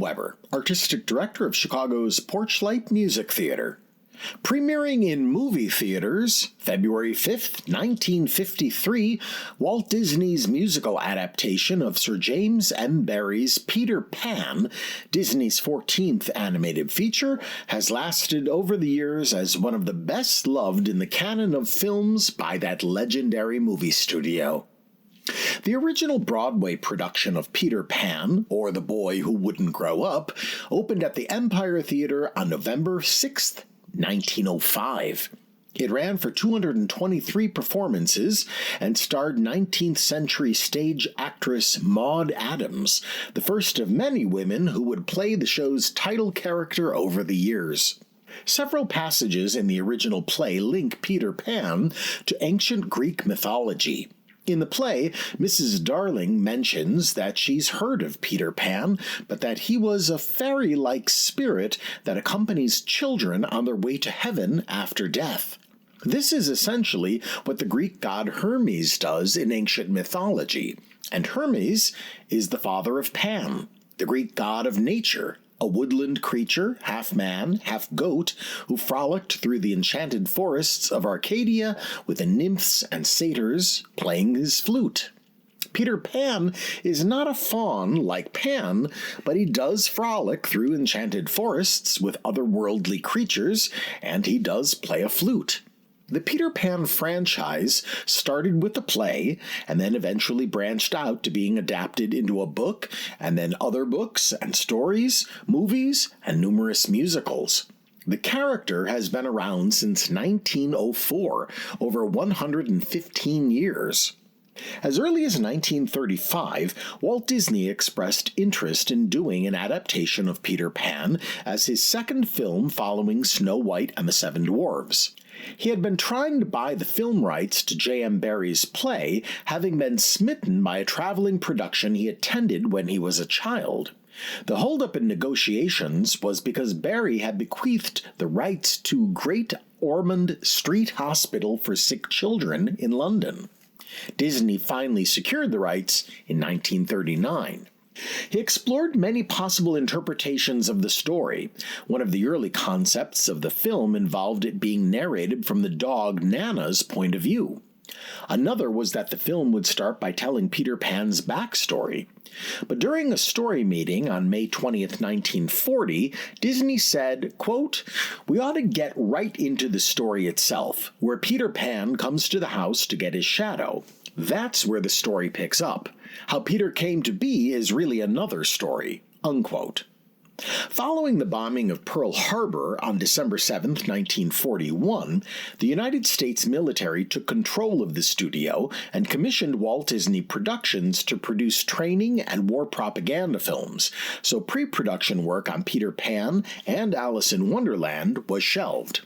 Weber, artistic director of Chicago's Porchlight Music Theater. Premiering in movie theaters, February 5th, 1953, Walt Disney's musical adaptation of Sir James M. Barrie's Peter Pan, Disney's 14th animated feature, has lasted over the years as one of the best loved in the canon of films by that legendary movie studio. The original Broadway production of Peter Pan, or The Boy Who Wouldn't Grow Up, opened at the Empire Theater on November 6th, 1905. It ran for 223 performances and starred 19th century stage actress Maude Adams, the first of many women who would play the show's title character over the years. Several passages in the original play link Peter Pan to ancient Greek mythology. In the play, Mrs. Darling mentions that she's heard of Peter Pan, but that he was a fairy-like spirit that accompanies children on their way to heaven after death. This is essentially what the Greek god Hermes does in ancient mythology, and Hermes is the father of Pan, the Greek god of nature, a woodland creature, half man, half goat, who frolicked through the enchanted forests of Arcadia with the nymphs and satyrs playing his flute. Peter Pan is not a faun like Pan, but he does frolic through enchanted forests with otherworldly creatures, and he does play a flute. The Peter Pan franchise started with the play and then eventually branched out to being adapted into a book and then other books and stories, movies, and numerous musicals. The character has been around since 1904, over 115 years. As early as 1935, Walt Disney expressed interest in doing an adaptation of Peter Pan as his second film following Snow White and the Seven Dwarfs. He had been trying to buy the film rights to J.M. Barrie's play, having been smitten by a traveling production he attended when he was a child. The holdup in negotiations was because Barrie had bequeathed the rights to Great Ormond Street Hospital for Sick Children in London. Disney finally secured the rights in 1939. He explored many possible interpretations of the story. One of the early concepts of the film involved it being narrated from the dog Nana's point of view. Another was that the film would start by telling Peter Pan's backstory. But during a story meeting on May 20th, 1940, Disney said, quote, "We ought to get right into the story itself, where Peter Pan comes to the house to get his shadow. That's where the story picks up. How Peter came to be is really another story," unquote. Following the bombing of Pearl Harbor on December 7, 1941, the United States military took control of the studio and commissioned Walt Disney Productions to produce training and war propaganda films, so pre-production work on Peter Pan and Alice in Wonderland was shelved.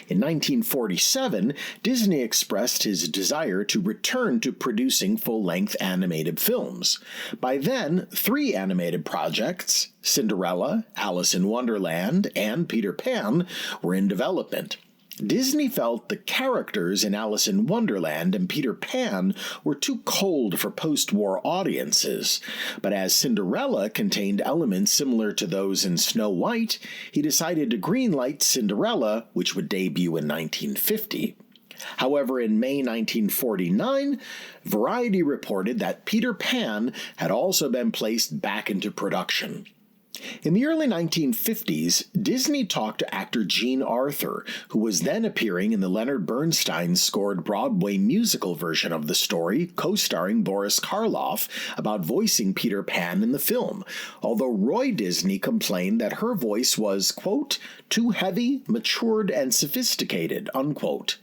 In 1947, Disney expressed his desire to return to producing full-length animated films. By then, 3 animated projects, Cinderella, Alice in Wonderland, and Peter Pan, were in development. Disney felt the characters in Alice in Wonderland and Peter Pan were too cold for post-war audiences, but as Cinderella contained elements similar to those in Snow White, he decided to greenlight Cinderella, which would debut in 1950. However, in May 1949, Variety reported that Peter Pan had also been placed back into production. In the early 1950s, Disney talked to actor Jean Arthur, who was then appearing in the Leonard Bernstein-scored Broadway musical version of the story, co-starring Boris Karloff, about voicing Peter Pan in the film, although Roy Disney complained that her voice was, quote, "too heavy, matured, and sophisticated," unquote.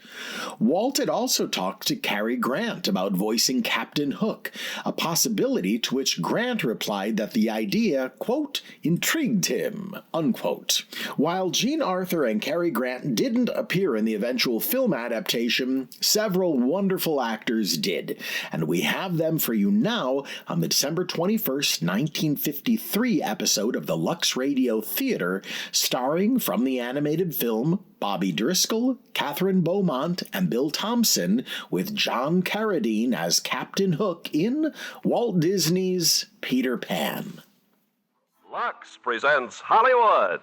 Walt had also talked to Cary Grant about voicing Captain Hook, a possibility to which Grant replied that the idea, quote, "intrigued him," unquote. While Jean Arthur and Cary Grant didn't appear in the eventual film adaptation, several wonderful actors did, and we have them for you now on the December 21st, 1953 episode of the Lux Radio Theater, starring from the animated film Bobby Driscoll, Catherine Beaumont, and Bill Thompson, with John Carradine as Captain Hook in Walt Disney's Peter Pan. Lux presents Hollywood.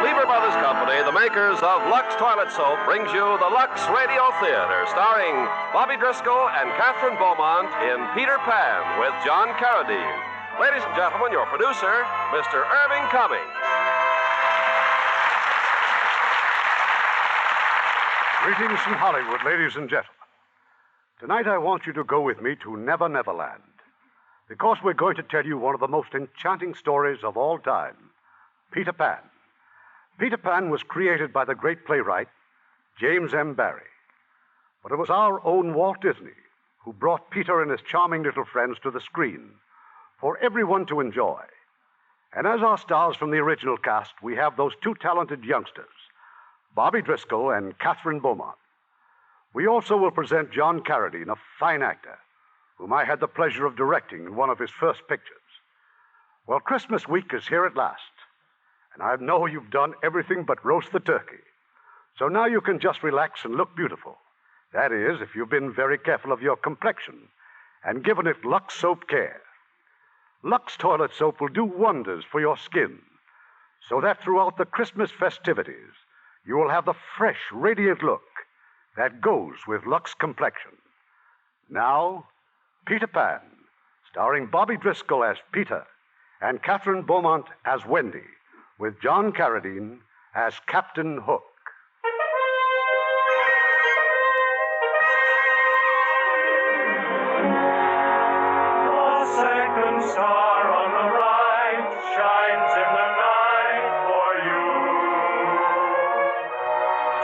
Lever Brothers Company, the makers of Lux Toilet Soap, brings you the Lux Radio Theater, starring Bobby Driscoll and Catherine Beaumont in Peter Pan with John Carradine. Ladies and gentlemen, your producer, Mr. Irving Cummings. Greetings from Hollywood, ladies and gentlemen. Tonight I want you to go with me to Never Never Land, because we're going to tell you one of the most enchanting stories of all time, Peter Pan. Peter Pan was created by the great playwright James M. Barrie. But it was our own Walt Disney who brought Peter and his charming little friends to the screen for everyone to enjoy. And as our stars from the original cast, we have those two talented youngsters, Bobby Driscoll and Catherine Beaumont. We also will present John Carradine, a fine actor, whom I had the pleasure of directing in one of his first pictures. Well, Christmas week is here at last, and I know you've done everything but roast the turkey. So now you can just relax and look beautiful. That is, if you've been very careful of your complexion and given it Lux Soap care. Lux Toilet Soap will do wonders for your skin, so that throughout the Christmas festivities, you will have the fresh, radiant look that goes with Lux complexion. Now, Peter Pan, starring Bobby Driscoll as Peter and Catherine Beaumont as Wendy, with John Carradine as Captain Hook. The second star on the right shines in the night for you,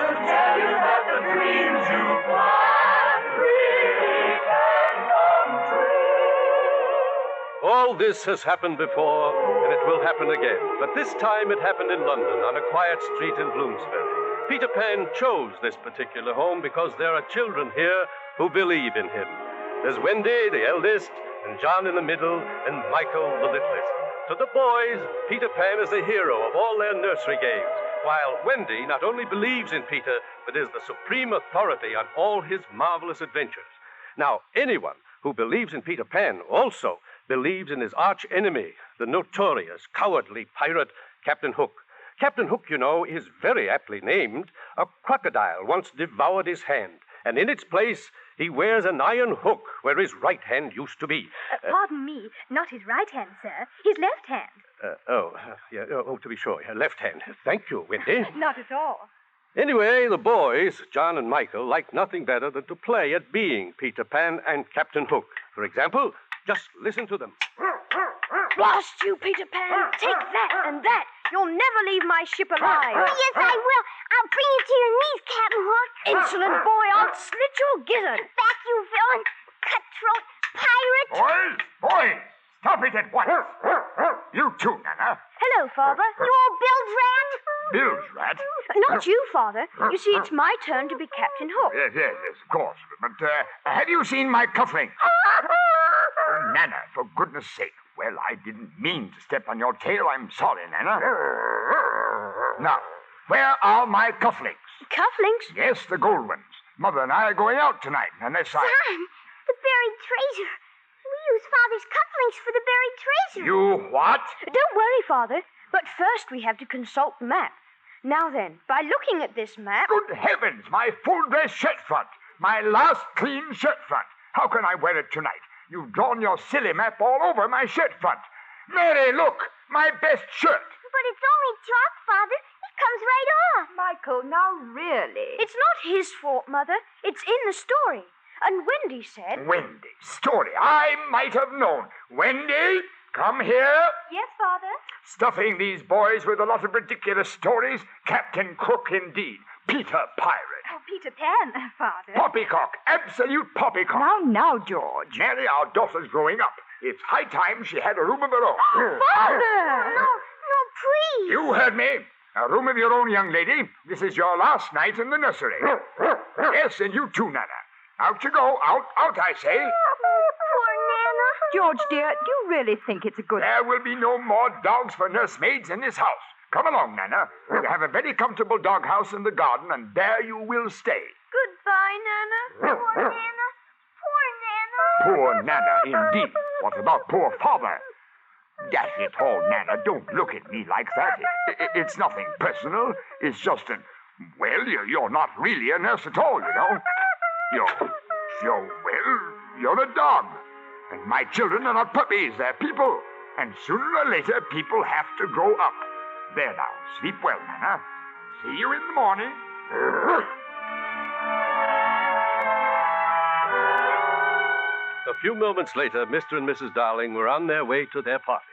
to tell you that the dreams you plan really can come true. All this has happened before, and it will happen again. But this time it happened in London, on a quiet street in Bloomsbury. Peter Pan chose this particular home because there are children here who believe in him. There's Wendy, the eldest, and John in the middle, and Michael, the littlest. To the boys, Peter Pan is the hero of all their nursery games, while Wendy not only believes in Peter, but is the supreme authority on all his marvelous adventures. Now, anyone who believes in Peter Pan also believes in his arch enemy, the notorious, cowardly pirate, Captain Hook. Captain Hook, you know, is very aptly named. A crocodile once devoured his hand, and in its place, he wears an iron hook where his right hand used to be. Pardon me, not his right hand, sir. His left hand. To be sure, left hand. Thank you, Wendy. Not at all. Anyway, the boys, John and Michael, like nothing better than to play at being Peter Pan and Captain Hook. For example, just listen to them. Blast you, Peter Pan. Take that and that. You'll never leave my ship alive. Oh, yes, I will. I'll bring you to your knees, Captain Hook. Insolent boy, I'll slit your gizzard. Back, you villain. Cutthroat pirate. Boys, stop it at once. You too, Nana. Hello, Father. You old bilge rat. Bilge rat. Not you, Father. You see, it's my turn to be Captain Hook. Yes, of course. But have you seen my cufflinks? Oh, Nana, for goodness sake. Well, I didn't mean to step on your tail. I'm sorry, Nana. Now, where are my cufflinks? Cufflinks? Yes, the gold ones. Mother and I are going out tonight, unless I... Son, the buried treasure. We use Father's cufflinks for the buried treasure. You what? Don't worry, Father. But first we have to consult the map. Now then, by looking at this map... Good heavens, my full-dress shirt front. My last clean shirt front. How can I wear it tonight? You've drawn your silly map all over my shirt front. Mary, look, my best shirt. But it's only chalk, Father. It comes right off. Michael, now really. It's not his fault, Mother. It's in the story. And Wendy said... Wendy, story. I might have known. Wendy, come here. Yes, Father? Stuffing these boys with a lot of ridiculous stories. Captain Crook indeed. Peter Pirate. Oh, Peter Pan, Father. Poppycock. Absolute poppycock. Now, George. Mary, our daughter's growing up. It's high time she had a room of her own. Father! No, please. You heard me. A room of your own, young lady. This is your last night in the nursery. Yes, and you too, Nana. Out you go. Out, I say. Poor Nana. George, dear, do you really think it's a good... There will be no more dogs for nursemaids in this house. Come along, Nana. We have a very comfortable doghouse in the garden, and there you will stay. Goodbye, Nana. Poor Nana. Poor Poor Nana, indeed. What about poor father? Dash it all, Nana, don't look at me like that. It's nothing personal. It's just well, you're not really a nurse at all, you know. You're a dog. And my children are not puppies, they're people. And sooner or later, people have to grow up. There now, sleep well, Nana. See you in the morning. A few moments later, Mr. and Mrs. Darling were on their way to their party.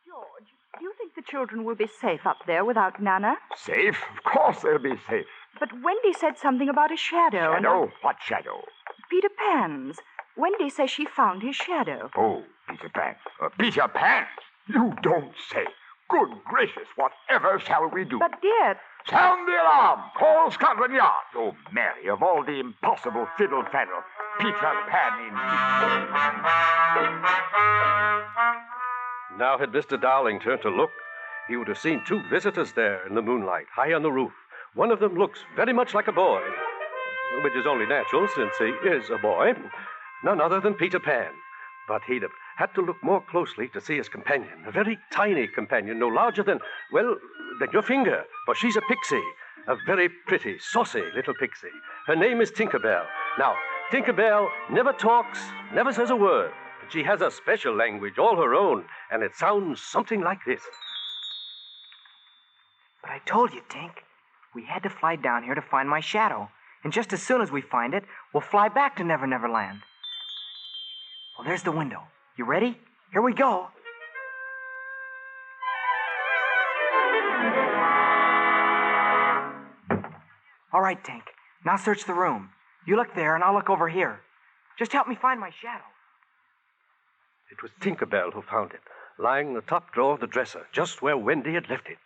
George, do you think the children will be safe up there without Nana? Safe? Of course they'll be safe. But Wendy said something about a shadow. Shadow? What shadow? Peter Pan's. Wendy says she found his shadow. Oh, Peter Pan. Peter Pan? You don't say. Good gracious, whatever shall we do? But, dear... Sound the alarm! Call Scotland Yard! Oh, Mary, of all the impossible fiddle-faddle, Peter Pan indeed. Now, had Mr. Darling turned to look, he would have seen two visitors there in the moonlight, high on the roof. One of them looks very much like a boy, which is only natural since he is a boy. None other than Peter Pan. But he'd have had to look more closely to see his companion, a very tiny companion, no larger than your finger, for she's a pixie, a very pretty, saucy little pixie. Her name is Tinkerbell. Now, Tinkerbell never talks, never says a word, but she has a special language all her own, and it sounds something like this. But I told you, Tink, we had to fly down here to find my shadow. And just as soon as we find it, we'll fly back to Never Never Land. Well, there's the window. You ready? Here we go. All right, Tink. Now search the room. You look there, and I'll look over here. Just help me find my shadow. It was Tinkerbell who found it, lying in the top drawer of the dresser, just where Wendy had left it.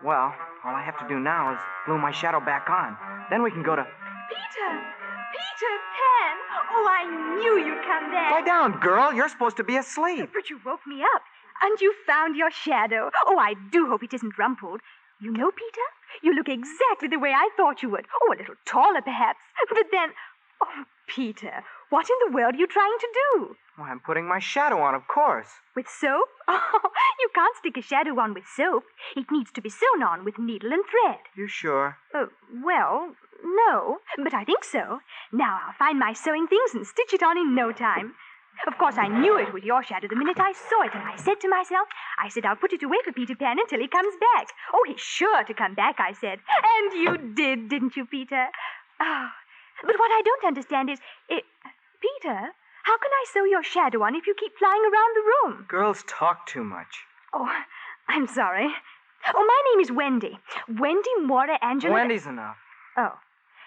Well, all I have to do now is glue my shadow back on. Then we can go to... Peter! Peter Pan! Oh, I knew you'd come back. Lie down, girl. You're supposed to be asleep. But you woke me up. And you found your shadow. Oh, I do hope it isn't rumpled. You know, Peter, you look exactly the way I thought you would. Oh, a little taller, perhaps. But then... Oh, Peter, what in the world are you trying to do? Well, I'm putting my shadow on, of course. With soap? Oh, you can't stick a shadow on with soap. It needs to be sewn on with needle and thread. You sure? Well, no, but I think so. Now I'll find my sewing things and stitch it on in no time. Of course, I knew it was your shadow the minute I saw it, and I said to myself, I'll put it away for Peter Pan until he comes back. Oh, he's sure to come back, I said. And you did, didn't you, Peter? Oh, but what I don't understand is, Peter, how can I sew your shadow on if you keep flying around the room? Girls talk too much. Oh, I'm sorry. Oh, my name is Wendy. Wendy Mora Angela... Wendy's enough. Oh.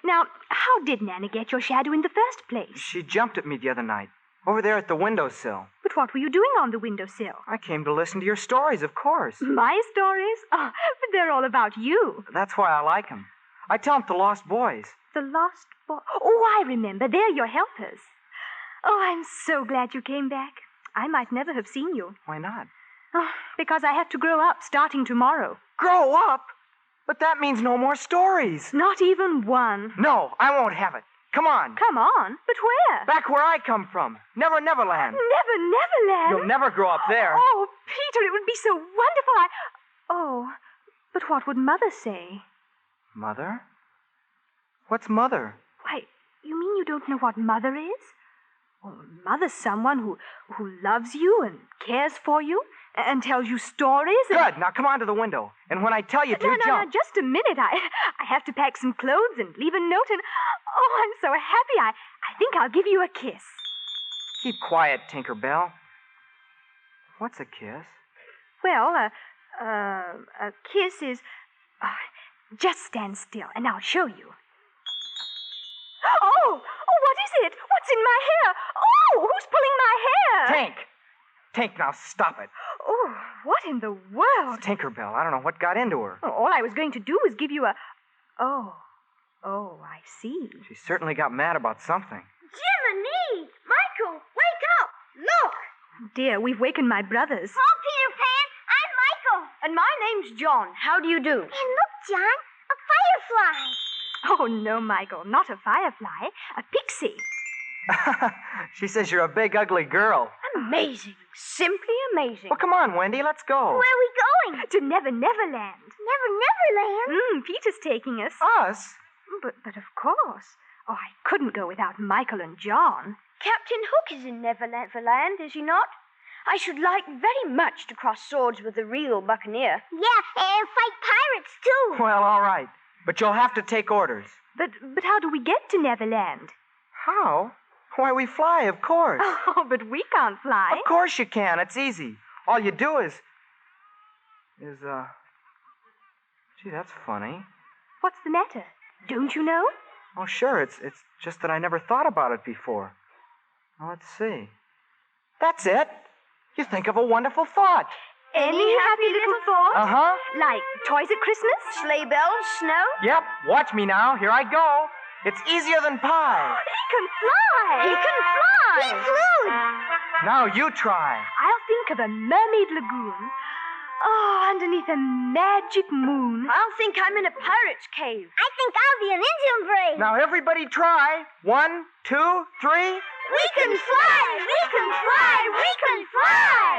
Now, how did Nana get your shadow in the first place? She jumped at me the other night, over there at the windowsill. But what were you doing on the windowsill? I came to listen to your stories, of course. My stories? Oh, but they're all about you. That's why I like them. I tell them to Lost Boys. The Lost Boys? Oh, I remember. They're your helpers. Oh, I'm so glad you came back. I might never have seen you. Why not? Oh, because I have to grow up starting tomorrow. Grow up? But that means no more stories. Not even one. No, I won't have it. Come on. Come on? But where? Back where I come from. Never Never Land. Never Never Land? You'll never grow up there. Oh, Peter, it would be so wonderful. Oh, but what would Mother say? Mother? What's Mother? Why, you mean you don't know what Mother is? Well, Mother's someone who loves you and cares for you and tells you stories. Good. Now come on to the window. And when I tell you to, jump. No, just a minute. I have to pack some clothes and leave a note and... Oh, I'm so happy. I think I'll give you a kiss. Keep quiet, Tinkerbell. What's a kiss? Well, a kiss is... just stand still and I'll show you. Oh, what is it? What's in my hair? Oh, who's pulling my hair? Tank, now stop it. Oh, what in the world? It's Tinkerbell. I don't know what got into her. Oh, all I was going to do was give you a... Oh, I see. She certainly got mad about something. Jiminy! Michael, wake up! Look! Dear, we've wakened my brothers. Oh, Peter Pan, I'm Michael. And my name's John. How do you do? And look, John, a firefly. Oh, Oh, no, Michael, not a firefly, a pixie. She says you're a big, ugly girl. Amazing. Simply amazing. Well, come on, Wendy, let's go. Where are we going? To Never Never Land. Never Land? Peter's taking us. Us? But of course. Oh, I couldn't go without Michael and John. Captain Hook is in Neverland, is he not? I should like very much to cross swords with the real buccaneer. Yeah, and fight pirates, too. Well, all right. But you'll have to take orders. But how do we get to Neverland? How? Why, we fly, of course. Oh, but we can't fly. Of course you can. It's easy. All you do is... Gee, that's funny. What's the matter? Don't you know? Oh, sure. It's just that I never thought about it before. Now, let's see. That's it. You think of a wonderful thought. Any happy little thought? Uh-huh. Like toys at Christmas? Sleigh bells, snow? Yep. Watch me now. Here I go. It's easier than pie. He can fly! He can fly! He flew! Now you try. I'll think of a mermaid lagoon. Oh, underneath a magic moon. I'll think I'm in a pirate's cave. I think I'll be an Indian brave. Now everybody try. 1, 2, 3. We can fly! We can fly! We can fly!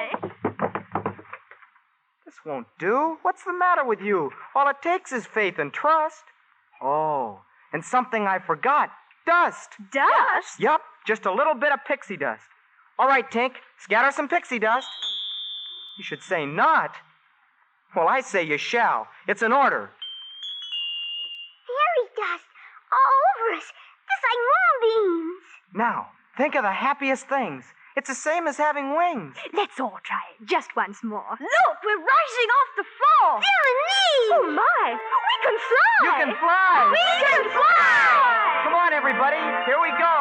This won't do. What's the matter with you? All it takes is faith and trust. Oh, and something I forgot. Dust. Dust? Yup, just a little bit of pixie dust. All right, Tink, scatter some pixie dust. You should say not. Well, I say you shall. It's an order. Fairy dust all over us, just like moonbeams. Now, think of the happiest things. It's the same as having wings. Let's all try it, just once more. Look, we're rising off the floor. Dear me! Oh, my! We can fly! You can fly! We can fly! Come on, everybody. Here we go.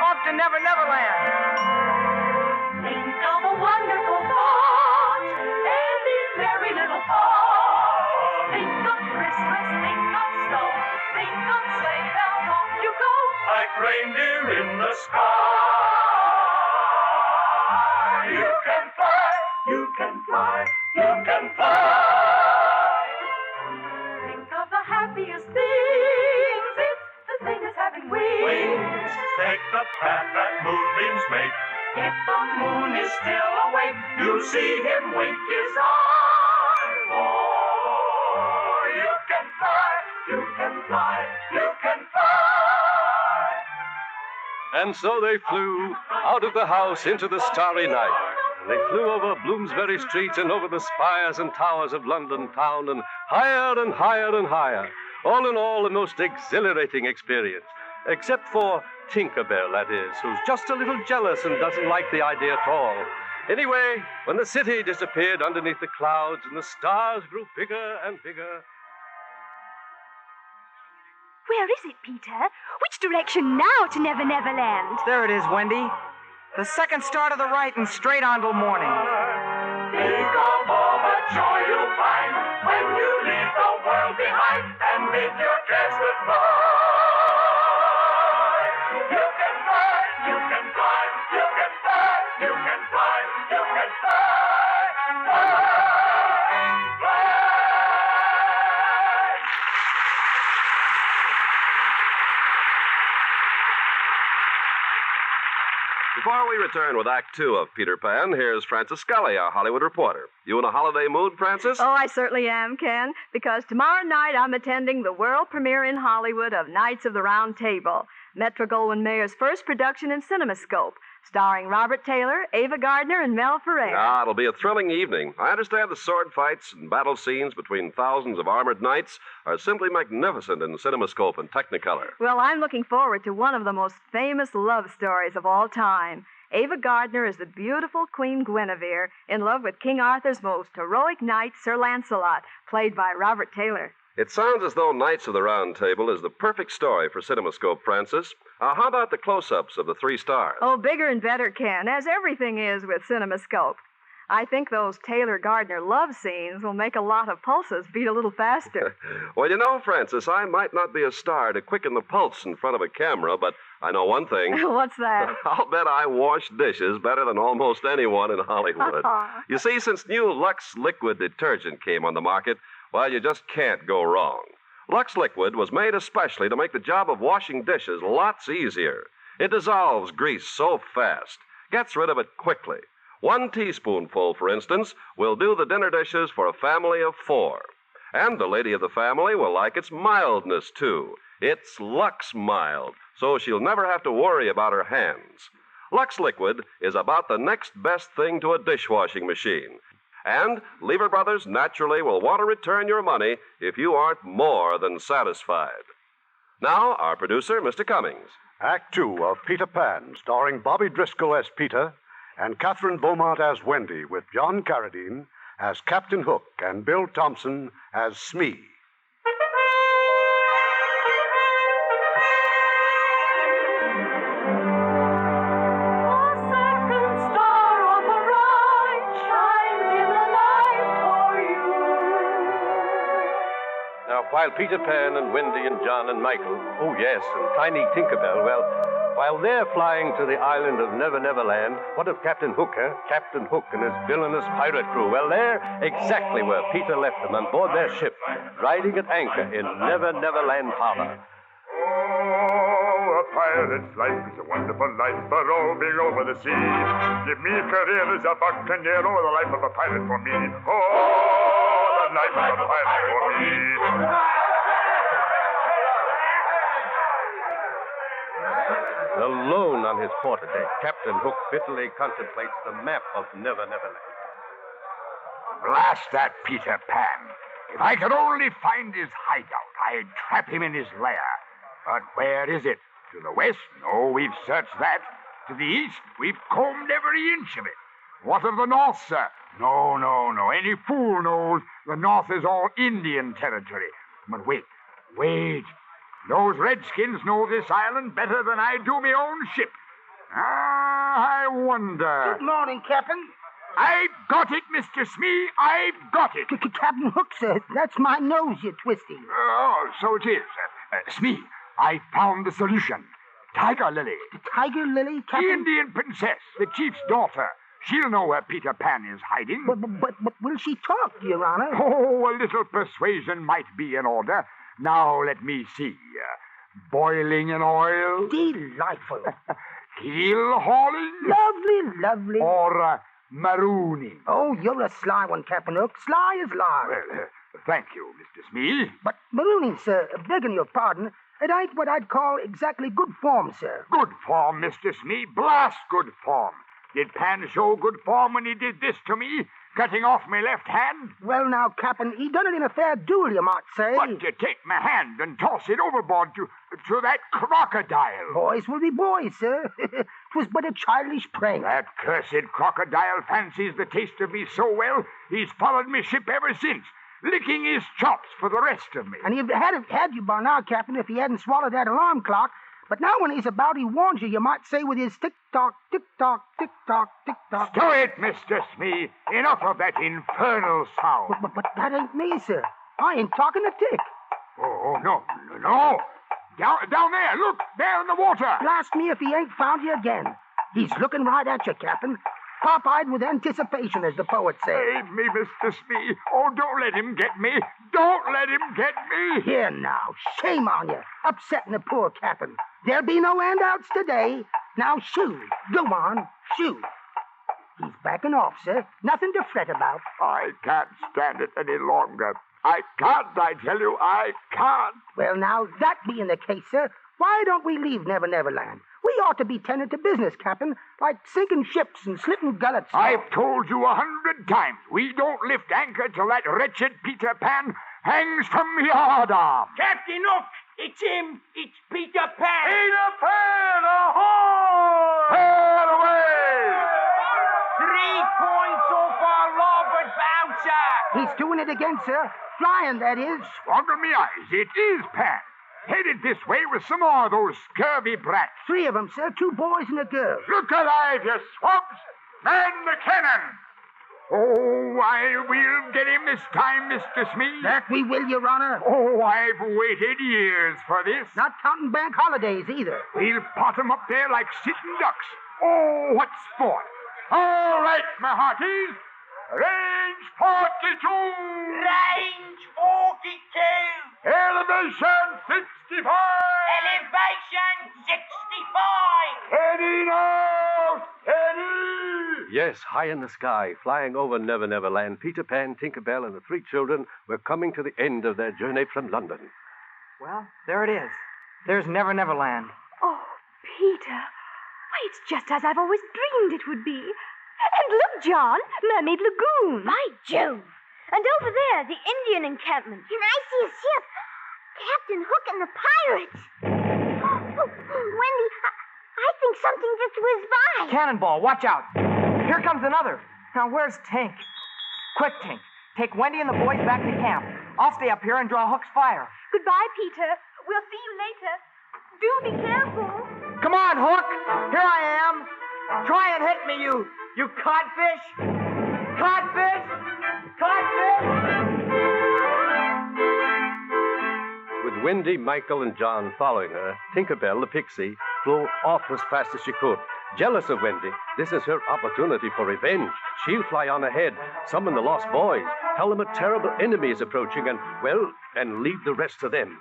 Off to Never Never Land. Think of a wonderful thought, any merry little thought. Think of Christmas, think of snow, think of sleigh bells, off you go. Like reindeer in the sky. You can fly, you can fly, you can fly. Think of the happiest things, it's the same as having wings. Take the path that moonbeams make. If the moon is still awake, you'll see him wink his eye. Oh, you can fly, you can fly, you can fly. And so they flew out of the house into the starry night. And they flew over Bloomsbury Street and over the spires and towers of London town and higher and higher and higher. All in all, a most exhilarating experience. Except for Tinkerbell, that is, who's just a little jealous and doesn't like the idea at all. Anyway, when the city disappeared underneath the clouds and the stars grew bigger and bigger... Where is it, Peter? Which direction now to Never Never Land? There it is, Wendy. The second star to the right and straight on till morning. Think of all the joy you'll find when you leave the world behind and bid your cares goodbye. You can fly, you can fly, you can fly, you can fly, you can fly, fly, fly. Before we return with Act Two of Peter Pan, here's Frances Scully, our Hollywood reporter. You in a holiday mood, Frances? Oh, I certainly am, Ken, because tomorrow night I'm attending the world premiere in Hollywood of Knights of the Round Table, Metro-Goldwyn-Mayer's first production in CinemaScope, starring Robert Taylor, Ava Gardner, and Mel Ferrer. Ah, it'll be a thrilling evening. I understand the sword fights and battle scenes between thousands of armored knights are simply magnificent in CinemaScope and Technicolor. Well, I'm looking forward to one of the most famous love stories of all time. Ava Gardner is the beautiful Queen Guinevere in love with King Arthur's most heroic knight, Sir Lancelot, played by Robert Taylor. It sounds as though Knights of the Round Table is the perfect story for CinemaScope, Francis. How about the close-ups of the 3 stars? Oh, bigger and better, Ken, as everything is with CinemaScope. I think those Taylor-Gardner love scenes will make a lot of pulses beat a little faster. Well, you know, Francis, I might not be a star to quicken the pulse in front of a camera, but I know one thing. What's that? I'll bet I wash dishes better than almost anyone in Hollywood. You see, since new Lux Liquid Detergent came on the market, well, you just can't go wrong. Lux Liquid was made especially to make the job of washing dishes lots easier. It dissolves grease so fast, gets rid of it quickly. 1 teaspoonful, for instance, will do the dinner dishes for a family of 4. And the lady of the family will like its mildness, too. It's Lux Mild, so she'll never have to worry about her hands. Lux Liquid is about the next best thing to a dishwashing machine. And Lever Brothers naturally will want to return your money if you aren't more than satisfied. Now, our producer, Mr. Cummings. Act 2 of Peter Pan, starring Bobby Driscoll as Peter and Catherine Beaumont as Wendy, with John Carradine as Captain Hook and Bill Thompson as Smee. While Peter Pan and Wendy and John and Michael, oh yes, and tiny Tinkerbell, well, while they're flying to the island of Never Never Land, what of Captain Hook, eh? Captain Hook and his villainous pirate crew. Well, they're exactly where Peter left them, on board their ship, riding at anchor in Never Never Land Harbor. Oh, a pirate's life is a wonderful life, but oh, being over the sea. Give me a career as a buccaneer, oh, the life of a pirate for me. Oh, the life of a pirate for me. Alone on his quarterdeck, Captain Hook bitterly contemplates the map of Never Never Land. Blast that Peter Pan. If I could only find his hideout, I'd trap him in his lair. But where is it? To the west? No, we've searched that. To the east? We've combed every inch of it. What of the north, sir? No. Any fool knows the north is all Indian territory. But wait. Those redskins know this island better than I do my own ship. I wonder. Good morning, Captain. I've got it, Mr. Smee. I've got it. Captain Hook, sir. That's my nose you're twisting. Oh, so it is. Smee, I found the solution. Tiger Lily. The Tiger Lily, The Captain? Indian princess, the chief's daughter. She'll know where Peter Pan is hiding. But will she talk, Your Honor? Oh, a little persuasion might be in order. Now, let me see. Boiling in oil. Delightful. Heel hauling. Lovely. Or marooning. Oh, you're a sly one, Captain Hook. Sly as lard. Well, thank you, Mr. Smee. But marooning, sir, begging your pardon, it ain't what I'd call exactly good form, sir. Good form, Mr. Smee. Blast good form. Did Pan show good form when he did this to me, cutting off my left hand? Well, now, Captain, he done it in a fair duel, you might say. But to take my hand and toss it overboard to that crocodile. Boys will be boys, sir. 'Twas but a childish prank. That cursed crocodile fancies the taste of me so well, he's followed me ship ever since, licking his chops for the rest of me. And he'd have had you by now, Captain, if he hadn't swallowed that alarm clock. But now when he's about, he warns you, you might say, with his tick-tock, tick-tock, tick-tock, tick-tock. Do it, Mr. Smee. Enough of that infernal sound. But that ain't me, sir. I ain't talking to Tick. Oh, no. Down there, look, there in the water. Blast me if he ain't found you again. He's looking right at you, Captain. Pop-eyed with anticipation, as the poet says. Save me, Mr. Smee. Oh, don't let him get me. Don't let him get me. Here now, shame on you, upsetting the poor Captain. There'll be no handouts today. Now shoo, go on, shoo. He's backing off, sir. Nothing to fret about. I can't stand it any longer. I can't, I tell you, I can't. Well, now, that being the case, sir, why don't we leave Never Never Land? We ought to be tended to business, Captain, like sinking ships and slitting gullets. I've told you 100 times, we don't lift anchor till that wretched Peter Pan hangs from the yardarm. Captain Hook, it's him. It's Peter Pan. Peter Pan, ahoy! Head away! 3 points off our larboard bouncer. He's doing it again, sir. Flying, that is. Under me eyes, it is Pan. Headed this way with some more of those scurvy brats. 3 of them, sir. 2 boys and a girl. Look alive, you swabs! Man the cannon! Oh, I will get him this time, Mr. Smee. That we will, Your Honor. Oh, I've waited years for this. Not counting bank holidays, either. We'll pot 'em up there like sitting ducks. Oh, what sport! All right, my hearties. Range 42! Range 42! Elevation 65! Elevation 65! Steady now! Steady! Yes, high in the sky, flying over Never Never Land, Peter Pan, Tinkerbell, and the three children were coming to the end of their journey from London. Well, there it is. There's Never Never Land. Oh, Peter. Why, it's just as I've always dreamed it would be. And look, John, Mermaid Lagoon. By Jove! And over there, the Indian encampment. And I see a ship. Captain Hook and the pirates. Wendy, I think something just whizzed by. Cannonball, watch out. Here comes another. Now, where's Tink? Quick, Tink. Take Wendy and the boys back to camp. I'll stay up here and draw Hook's fire. Goodbye, Peter. We'll see you later. Do be careful. Come on, Hook. Here I am. Try and hit me, you codfish. Codfish. Codfish. With Wendy, Michael, and John following her, Tinkerbell, the pixie, flew off as fast as she could. Jealous of Wendy, this is her opportunity for revenge. She'll fly on ahead, summon the lost boys, tell them a terrible enemy is approaching, and leave the rest to them.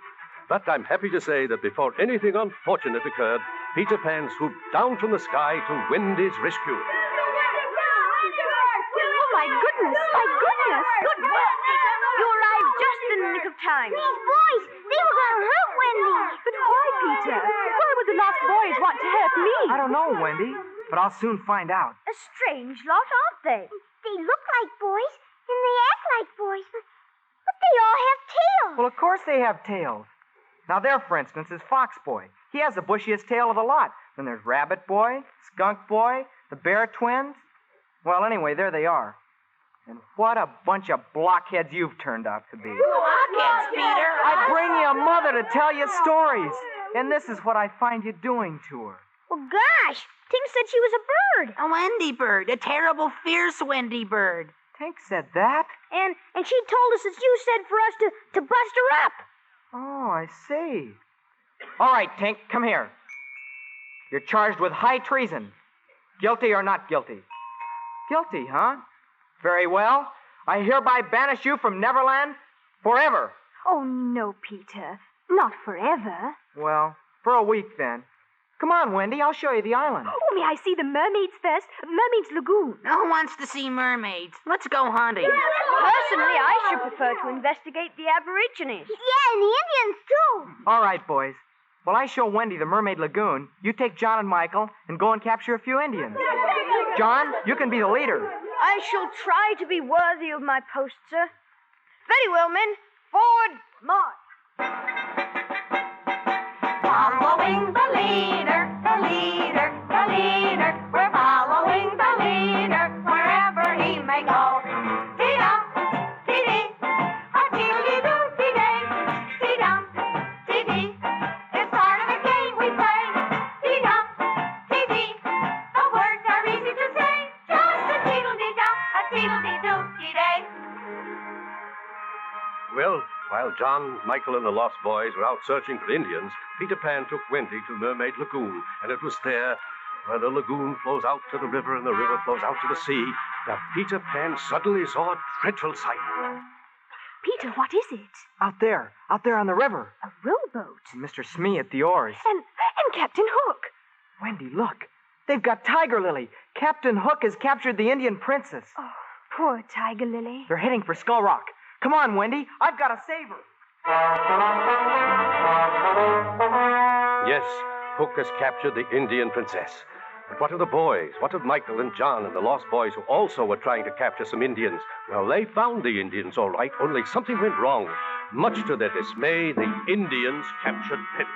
But I'm happy to say that before anything unfortunate occurred, Peter Pan swooped down from the sky to Wendy's rescue. Oh, my goodness, my goodness. Good work, Peter. You arrived just in the nick of time. These boys, they were going to hurt Wendy. But why, Peter? Why would the lost boys want to hurt me? I don't know, Wendy, but I'll soon find out. A strange lot, aren't they? They look like boys, and they act like boys, but they all have tails. Well, of course they have tails. Now, there, for instance, is Fox Boy. He has the bushiest tail of the lot. Then there's Rabbit Boy, Skunk Boy, the Bear Twins. Well, anyway, there they are. And what a bunch of blockheads you've turned out to be. Blockheads, Peter! I bring you a mother to tell you stories. And this is what I find you doing to her. Well, gosh, Tink said she was a bird. A Wendy bird. A terrible, fierce Wendy bird. Tink said that? And she told us as you said for us to bust her up. Oh, I see. All right, Tink, come here. You're charged with high treason. Guilty or not guilty? Guilty, huh? Very well. I hereby banish you from Neverland forever. Oh, no, Peter. Not forever. Well, for a week, then. Come on, Wendy. I'll show you the island. Oh, may I see the mermaids first? Mermaids Lagoon. Who wants to see mermaids? Let's go hunting. Personally, I should prefer to investigate the Aborigines. Yeah, and the Indians, too. All right, boys. While I show Wendy the Mermaid Lagoon, you take John and Michael and go and capture a few Indians. John, you can be the leader. I shall try to be worthy of my post, sir. Very well, men. Forward, march. Following the leader, the leader, the leader. We're following the leader wherever he may go. Dee-dum, dee-dee, a-dee-dee-doo, dee-day. Dee-dum, dee-dee, it's part of the game we play. Dee-dum, dee-dee, the words are easy to say. Just a teedle-dee-dum, a teedle-dee-doo, dee-day. Well, while John, Michael, and the Lost Boys were out searching for Indians, Peter Pan took Wendy to Mermaid Lagoon, and it was there, where the lagoon flows out to the river and the river flows out to the sea, that Peter Pan suddenly saw a dreadful sight. Peter, what is it? Out there on the river. A rowboat. And Mr. Smee at the oars. And Captain Hook. Wendy, look. They've got Tiger Lily. Captain Hook has captured the Indian princess. Oh, poor Tiger Lily. They're heading for Skull Rock. Come on, Wendy. I've got to save her. Yes, Hook has captured the Indian princess. But what of the boys? What of Michael and John and the Lost Boys who also were trying to capture some Indians? Well, they found the Indians all right, only something went wrong. Much to their dismay, the Indians captured them.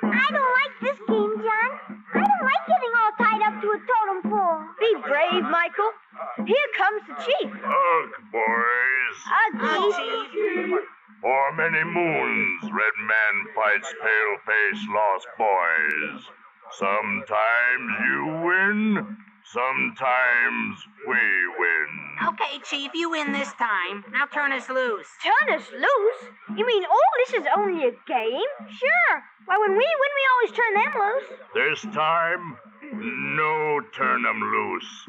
I don't like this game, John. I don't like getting all tied up to a totem pole. Be brave, Michael. Here comes the chief. Ugh, boys. Chief. For many moons, Red Man fights pale-faced lost boys. Sometimes you win, sometimes we win. Okay, Chief, you win this time. Now turn us loose. Turn us loose? You mean all this is only a game? Sure. Why, when we win, we always turn them loose. This time, no turn 'em loose.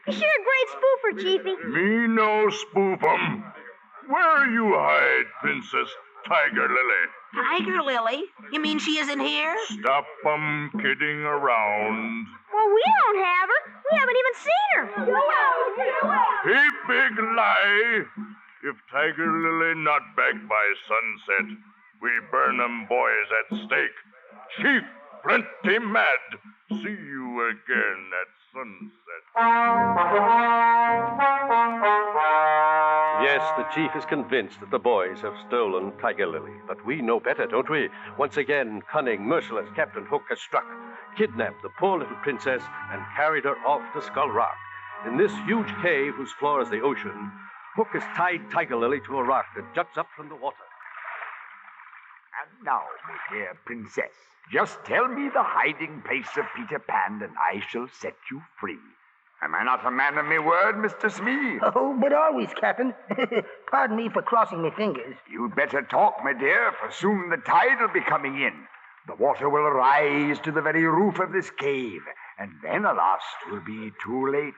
You're a great spoofer, Chiefy. Me no spoof 'em. Where you hide, Princess Tiger Lily? Tiger Lily? You mean she isn't here? Stop 'em kidding around. Well, we don't have her. We haven't even seen her. Heap big lie. If Tiger Lily not back by sunset, we burn 'em boys at stake. Chief, plenty mad. See you again at sunset. Yes, the chief is convinced that the boys have stolen Tiger Lily. But we know better, don't we? Once again, cunning, merciless Captain Hook has struck, kidnapped the poor little princess, and carried her off to Skull Rock. In this huge cave, whose floor is the ocean, Hook has tied Tiger Lily to a rock that juts up from the water. And now, my dear princess, just tell me the hiding place of Peter Pan, and I shall set you free. Am I not a man of my word, Mr. Smee? Oh, but always, Captain. Pardon me for crossing my fingers. You'd better talk, my dear, for soon the tide will be coming in. The water will rise to the very roof of this cave, and then, alas, 'twill be too late.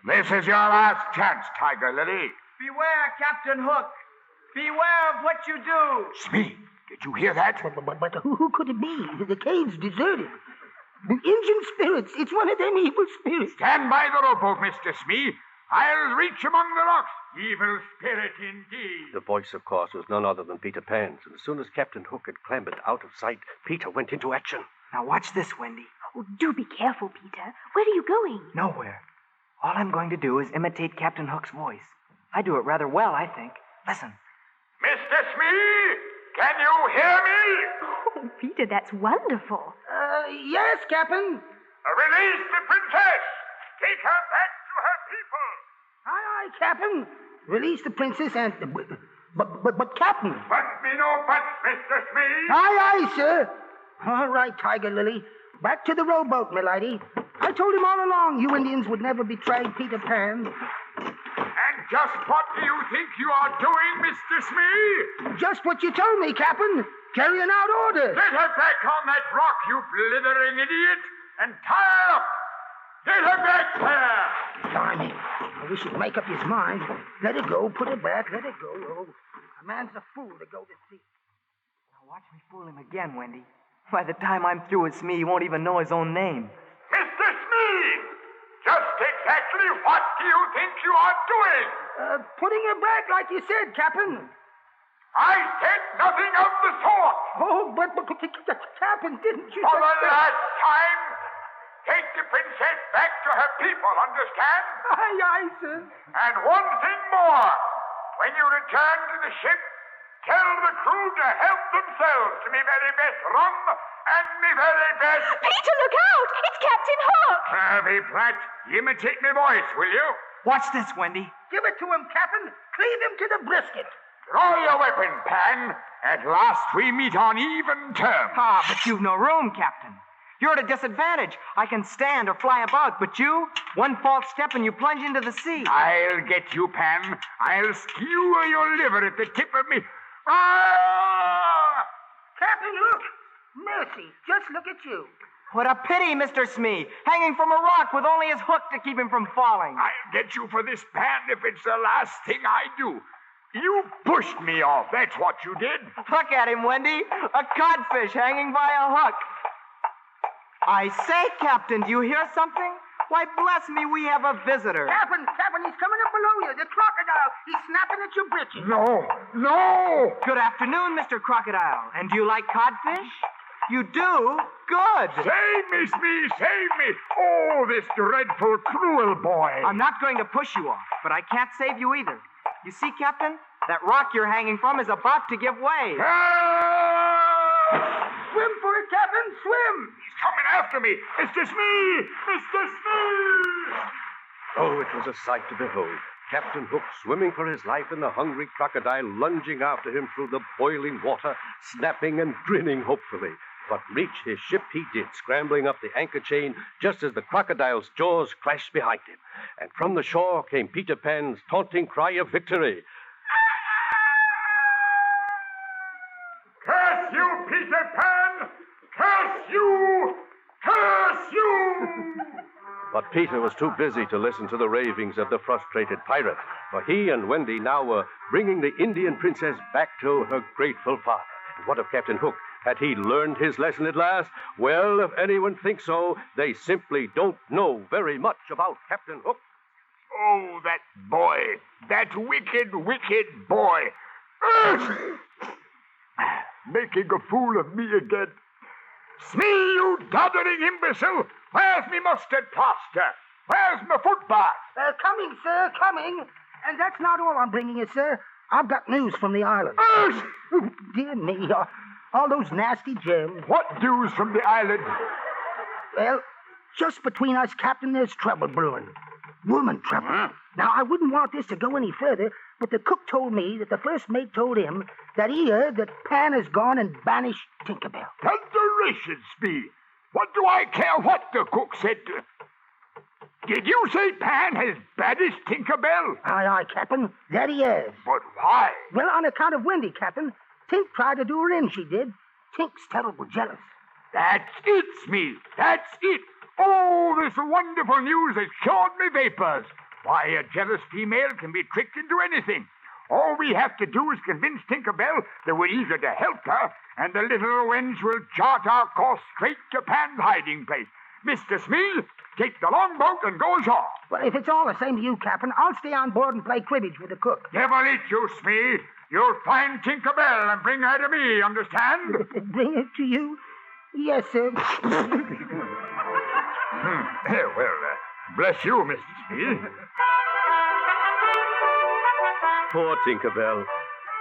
This is your last chance, Tiger Lily. Beware, Captain Hook. Beware of what you do. Smee, did you hear that? But who could it be? The cave's deserted. Injun spirits. It's one of them evil spirits. Stand by the rowboat, Mr. Smee. I'll reach among the rocks. Evil spirit indeed. The voice, of course, was none other than Peter Pan's, and as soon as Captain Hook had clambered out of sight, Peter went into action. Now watch this, Wendy. Oh, do be careful, Peter. Where are you going? Nowhere. All I'm going to do is imitate Captain Hook's voice. I do it rather well, I think. Listen. Mr. Smee, can you hear me? Oh, Peter, that's wonderful. Yes, Captain. Release the princess. Take her back to her people. Aye, Captain. Release the princess and... But Captain. But me no but, Mr. Smee. Aye, sir. All right, Tiger Lily. Back to the rowboat, milady. I told him all along you Indians would never betray Peter Pan. And just what do you think you are doing, Mr. Smee? Just what you told me, Captain. Carrying out orders. Get her back on that rock, you blithering idiot, and tie her up. Get her back there. Blimey. I wish he'd make up his mind. Let her go. Put her back. Let her go. Oh, a man's a fool to go to sea. Now watch me fool him again, Wendy. By the time I'm through with Smee, he won't even know his own name. Mr. Smee! Just exactly what do you think you are doing? Putting her back like you said, Captain. I said nothing of the sort. Oh, but Captain, didn't you... For the last time, take the princess back to her people, understand? Aye, sir. And one thing more. When you return to the ship, tell the crew to help themselves to me very best rum and me very best... Peter, look out! It's Captain Hook! Harvey Pratt, imitate me voice, will you? Watch this, Wendy. Give it to him, Captain. Cleave him to the brisket. Draw your weapon, Pan. At last we meet on even terms. Ah, but you've no room, Captain. You're at a disadvantage. I can stand or fly about, but you, one false step and you plunge into the sea. I'll get you, Pan. I'll skewer your liver at the tip of me. Ah! Captain Hook! Mercy, just look at you. What a pity, Mr. Smee, hanging from a rock with only his hook to keep him from falling. I'll get you for this, Pan, if it's the last thing I do. You pushed me off, that's what you did. Look at him, Wendy. A codfish hanging by a hook. I say, Captain, do you hear something? Why, bless me, we have a visitor. Captain, he's coming up below you. The crocodile. He's snapping at your britches. No. Good afternoon, Mr. Crocodile. And do you like codfish? You do? Good. Save me, Smee, save me. Oh, this dreadful, cruel boy. I'm not going to push you off, but I can't save you either. You see, Captain, that rock you're hanging from is about to give way. Swim for it, Captain, swim. He's coming after me. Mr. Smee! Mr. Smee! Oh, it was a sight to behold. Captain Hook swimming for his life and the hungry crocodile lunging after him through the boiling water, snapping and grinning hopefully. But reach his ship he did, scrambling up the anchor chain just as the crocodile's jaws clashed behind him. And from the shore came Peter Pan's taunting cry of victory. Curse you, Peter Pan! Curse you! Curse you! But Peter was too busy to listen to the ravings of the frustrated pirate, for he and Wendy now were bringing the Indian princess back to her grateful father. And what of Captain Hook? Had he learned his lesson at last? Well, if anyone thinks so, they simply don't know very much about Captain Hook. Oh, that boy. That wicked, wicked boy. Making a fool of me again. Smee, you doddering imbecile! Where's me mustard plaster? Where's my foot bath? Coming, sir, coming. And that's not all I'm bringing you, sir. I've got news from the island. Dear me, all those nasty germs. What news from the island? Well, just between us, Captain, there's trouble brewing. Woman trouble. Huh? Now, I wouldn't want this to go any further, but the cook told me that the first mate told him that he heard that Pan has gone and banished Tinkerbell. Thunderation, Smee! What do I care what the cook said? Did you say Pan has banished Tinkerbell? Aye, Captain. That he has. But why? Well, on account of Wendy, Captain. Tink tried to do her in, she did. Tink's terrible jealous. That's it, Smee. That's it. Oh, this wonderful news has cured me vapors. Why, a jealous female can be tricked into anything. All we have to do is convince Tinkerbell that we're eager to help her, and the little wench will chart our course straight to Pan's hiding place. Mr. Smee, take the longboat and go ashore. Well, if it's all the same to you, Captain, I'll stay on board and play cribbage with the cook. Devil eat you, Smee. You'll find Tinkerbell and bring her to me, understand? Bring it to you? Yes, sir. Bless you, Mr. Smee. Poor Tinkerbell.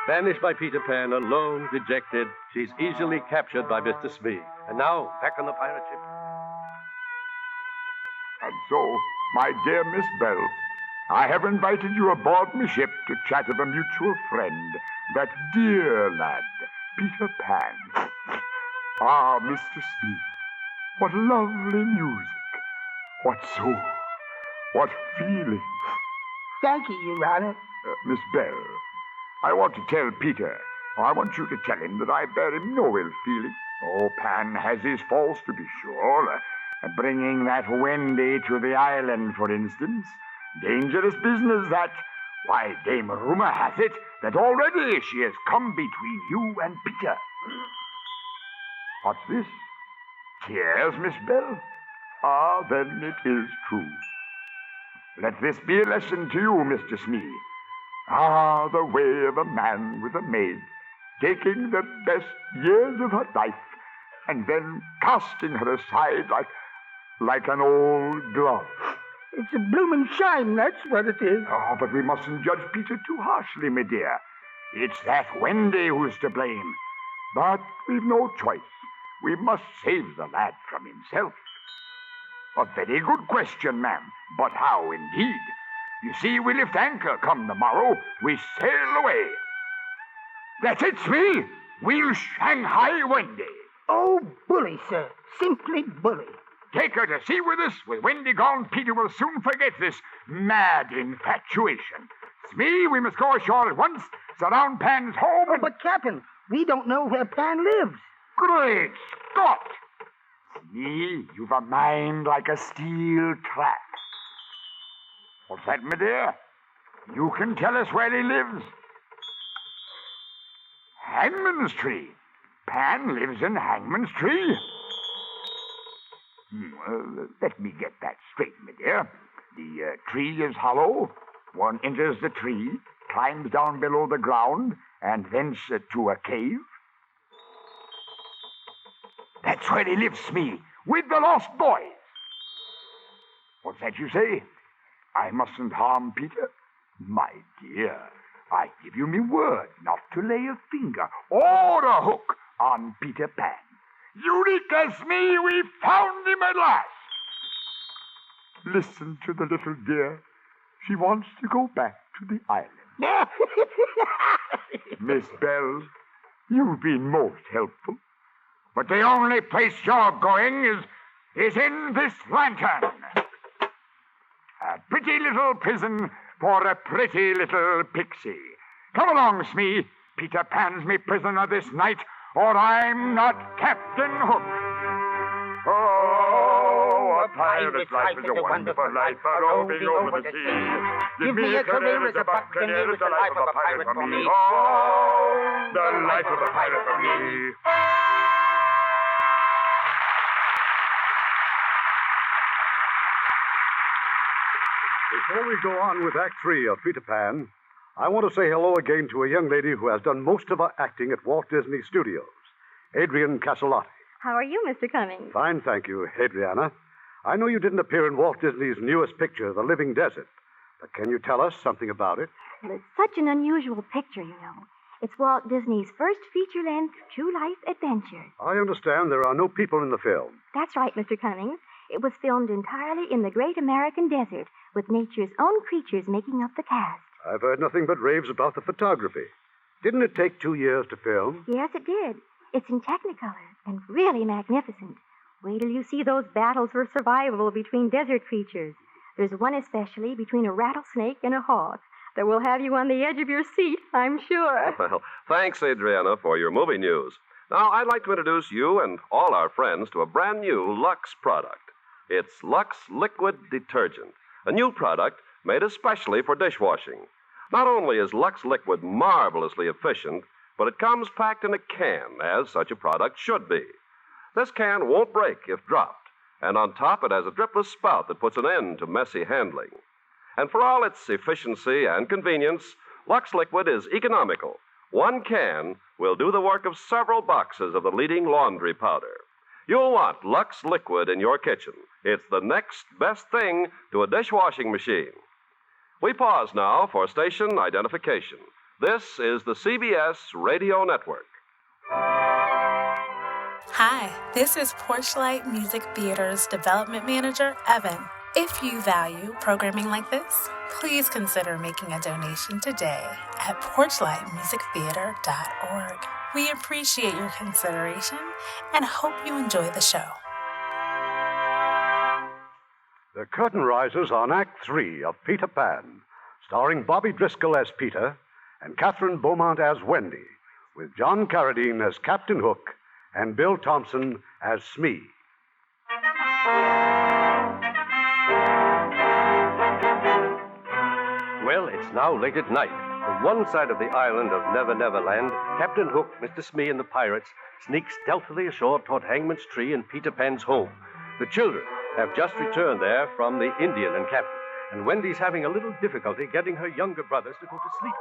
Banished by Peter Pan, alone, dejected, she's easily captured by Mr. Smee. And now, back on the pirate ship. And so, my dear Miss Bell, I have invited you aboard my ship to chat with a mutual friend, that dear lad, Peter Pan. Ah, Mr. Smee, what lovely music, what soul, what feeling. Thank you, Your Honor. Miss Bell, I want to tell Peter, or I want you to tell him that I bear him no ill feeling. Oh, Pan has his faults, to be sure. Bringing that Wendy to the island, for instance. Dangerous business, that. Why, Dame Rumor hath it that already she has come between you and Peter. What's this? Tears, Miss Bell? Ah, then it is true. Let this be a lesson to you, Mr. Smee. Ah, the way of a man with a maid, taking the best years of her life, and then casting her aside like an old glove. It's a bloomin' shame, that's what it is. Oh, but we mustn't judge Peter too harshly, my dear. It's that Wendy who's to blame. But we've no choice. We must save the lad from himself. A very good question, ma'am. But how, indeed? You see, we lift anchor come the morrow. We sail away. That's it, Smee. We'll Shanghai Wendy. Oh, bully, sir. Simply bully. Take her to sea with us. With Wendy gone, Peter will soon forget this mad infatuation. Smee, we must go ashore at once, surround Pan's home. Oh, but, Captain, we don't know where Pan lives. Great Scott! Smee, you've a mind like a steel trap. What's that, my dear? You can tell us where he lives. Hangman's Tree. Pan lives in Hangman's Tree. Let me get that straight, my dear. The tree is hollow. One enters the tree, climbs down below the ground, and thence to a cave. That's where he lives, Smee, with the lost boys. What's that you say? I mustn't harm Peter? My dear, I give you me word not to lay a finger or a hook on Peter Pan. Eureka, Smee, we found him at last. Listen to the little dear. She wants to go back to the island. Miss Bell, you've been most helpful. But the only place you're going is in this lantern. A pretty little prison for a pretty little pixie. Come along, Smee. Peter Pan's me prisoner this night, or I'm not Captain Hook. Oh, a pirate pirate's life is a wonderful life, roving over the sea. Give me a career as a buccaneer, it's the life of a pirate for me. Oh, the life of a pirate for me. Before we go on with Act 3 of Peter Pan, I want to say hello again to a young lady who has done most of her acting at Walt Disney Studios, Adrian Caselotti. How are you, Mr. Cummings? Fine, thank you, Adriana. I know you didn't appear in Walt Disney's newest picture, The Living Desert, but can you tell us something about it? Well, it's such an unusual picture, you know. It's Walt Disney's first feature-length true life adventure. I understand there are no people in the film. That's right, Mr. Cummings. It was filmed entirely in the great American desert, with nature's own creatures making up the cast. I've heard nothing but raves about the photography. Didn't it take 2 years to film? Yes, it did. It's in Technicolor and really magnificent. Wait till you see those battles for survival between desert creatures. There's one especially between a rattlesnake and a hawk that will have you on the edge of your seat, I'm sure. Well, thanks, Adriana, for your movie news. Now, I'd like to introduce you and all our friends to a brand new Lux product. It's Lux Liquid Detergent, a new product made especially for dishwashing. Not only is Lux Liquid marvelously efficient, but it comes packed in a can, as such a product should be. This can won't break if dropped, and on top it has a dripless spout that puts an end to messy handling. And for all its efficiency and convenience, Lux Liquid is economical. One can will do the work of several boxes of the leading laundry powder. You'll want Lux Liquid in your kitchen. It's the next best thing to a dishwashing machine. We pause now for station identification. This is the CBS Radio Network. Hi, this is Porchlight Music Theater's Development Manager, Evan. If you value programming like this, please consider making a donation today at porchlightmusictheater.org. We appreciate your consideration and hope you enjoy the show. The curtain rises on Act 3 of Peter Pan, starring Bobby Driscoll as Peter and Catherine Beaumont as Wendy, with John Carradine as Captain Hook and Bill Thompson as Smee. Well, it's now late at night. From one side of the island of Never Never Land, Captain Hook, Mr. Smee, and the pirates sneak stealthily ashore toward Hangman's Tree and Peter Pan's home. The children have just returned there from the Indian encampment, and Wendy's having a little difficulty getting her younger brothers to go to sleep.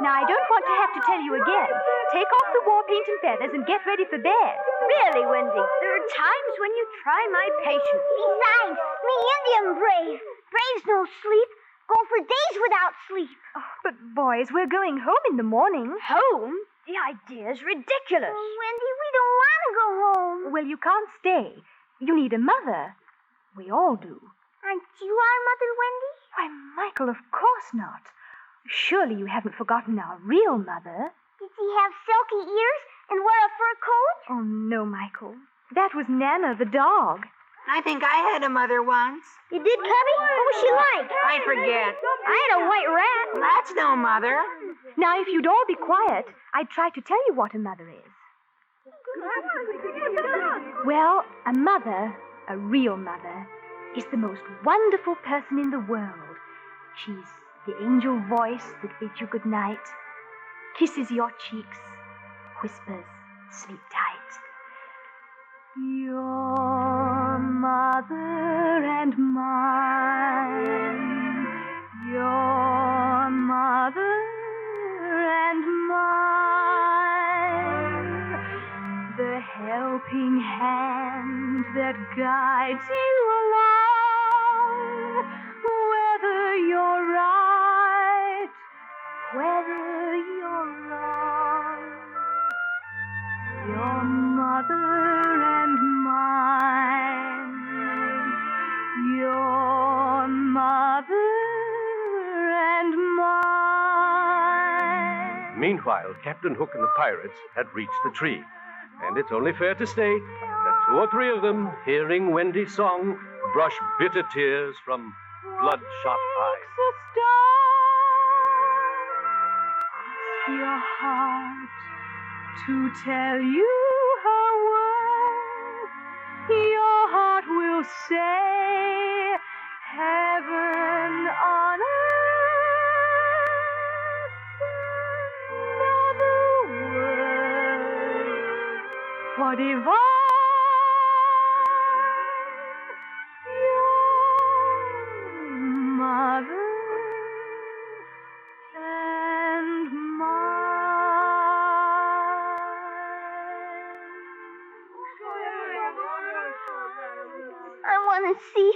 Now, I don't want to have to tell you again. Take off the war paint and feathers and get ready for bed. Really, Wendy, there are times when you try my patience. Besides, me Indian brave. Braves no sleep. Go for days without sleep. Oh, but, boys, we're going home in the morning. Home? The idea is ridiculous. Oh, Wendy, we don't want to go home. Well, you can't stay. You need a mother. We all do. Aren't you our mother, Wendy? Why, Michael, of course not. Surely you haven't forgotten our real mother. Did she have silky ears and wear a fur coat? Oh, no, Michael. That was Nana, the dog. I think I had a mother once. You did, Cubby? What was she like? I forget. I had a white rat. That's no mother. Now, if you'd all be quiet, I'd try to tell you what a mother is. Well, a mother, a real mother, is the most wonderful person in the world. She's the angel voice that bids you good night, kisses your cheeks, whispers, sleep tight. Your mother and mine, your mother and mine, the helping hand that guides you along, whether you're right, whether you're wrong, your mother and mine, your mother and mine. Meanwhile, Captain Hook and the pirates had reached the tree, and it's only fair to state that 2 or 3 of them, hearing Wendy's song, brush bitter tears from bloodshot eyes. Your heart to tell you her worth. Your heart will will say heaven on earth, another word for divine. Mother and I want to see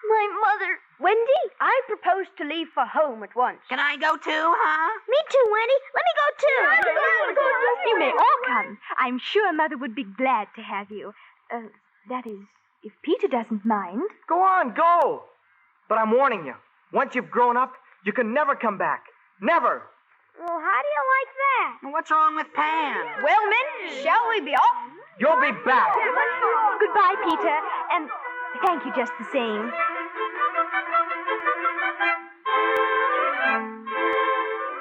my mother. Wendy, I propose to leave for home at once. Can I go too, huh? Me too, Wendy. Let me go too. You may all come. I'm sure Mother would be glad to have you. That is, if Peter doesn't mind. Go on, go. But I'm warning you. Once you've grown up, you can never come back. Never. Well, how do you like that? What's wrong with Pan? Well, men, shall we be off? You'll be back. Goodbye, Peter, and thank you just the same.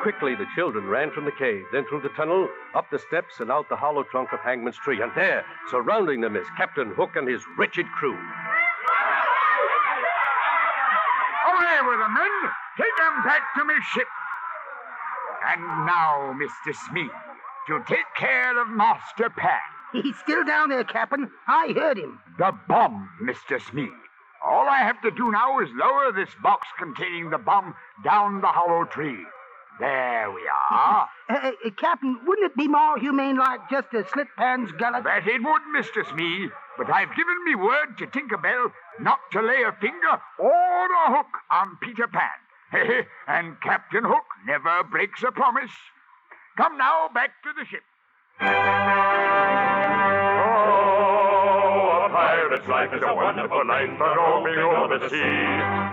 Quickly, the children ran from the cave, then through the tunnel, up the steps, and out the hollow trunk of Hangman's tree. And there, surrounding them, is Captain Hook and his wretched crew. Away with them, men! Take them back to my ship. And now, Mr. Smee, to take care of Master Pan. He's still down there, Captain. I heard him. The bomb, Mr. Smee. All I have to do now is lower this box containing the bomb down the hollow tree. There we are. Captain, wouldn't it be more humane like just to slit Pan's gullet? That it would, Mr. Smee. But I've given me word to Tinkerbell not to lay a finger or a hook on Peter Pan. And Captain Hook never breaks a promise. Come now, back to the ship. Oh, a pirate's life is a wonderful life, for roaming over the sea.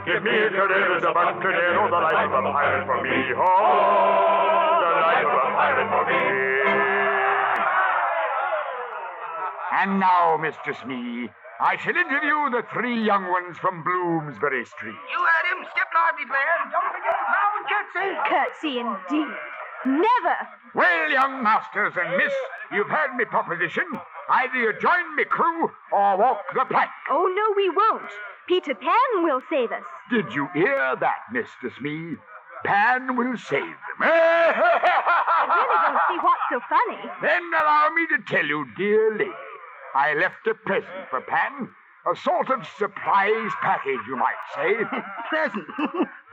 Give me a career as a buccaneer, oh, the life of a pirate for me. Oh, the life of a pirate for me. And now, Mr. Smee, I shall interview the three young ones from Bloomsbury Street. You heard him. Skip lively, man. Don't forget to bow and curtsy. Curtsy indeed. Never. Well, young masters and miss, you've heard me proposition. Either you join me crew or walk the plank. Oh, no, we won't. Peter Pan will save us. Did you hear that, Mr. Smee? Pan will save them. I really don't see what's so funny. Then allow me to tell you, dear lady, I left a present for Pan. A sort of surprise package, you might say. Present.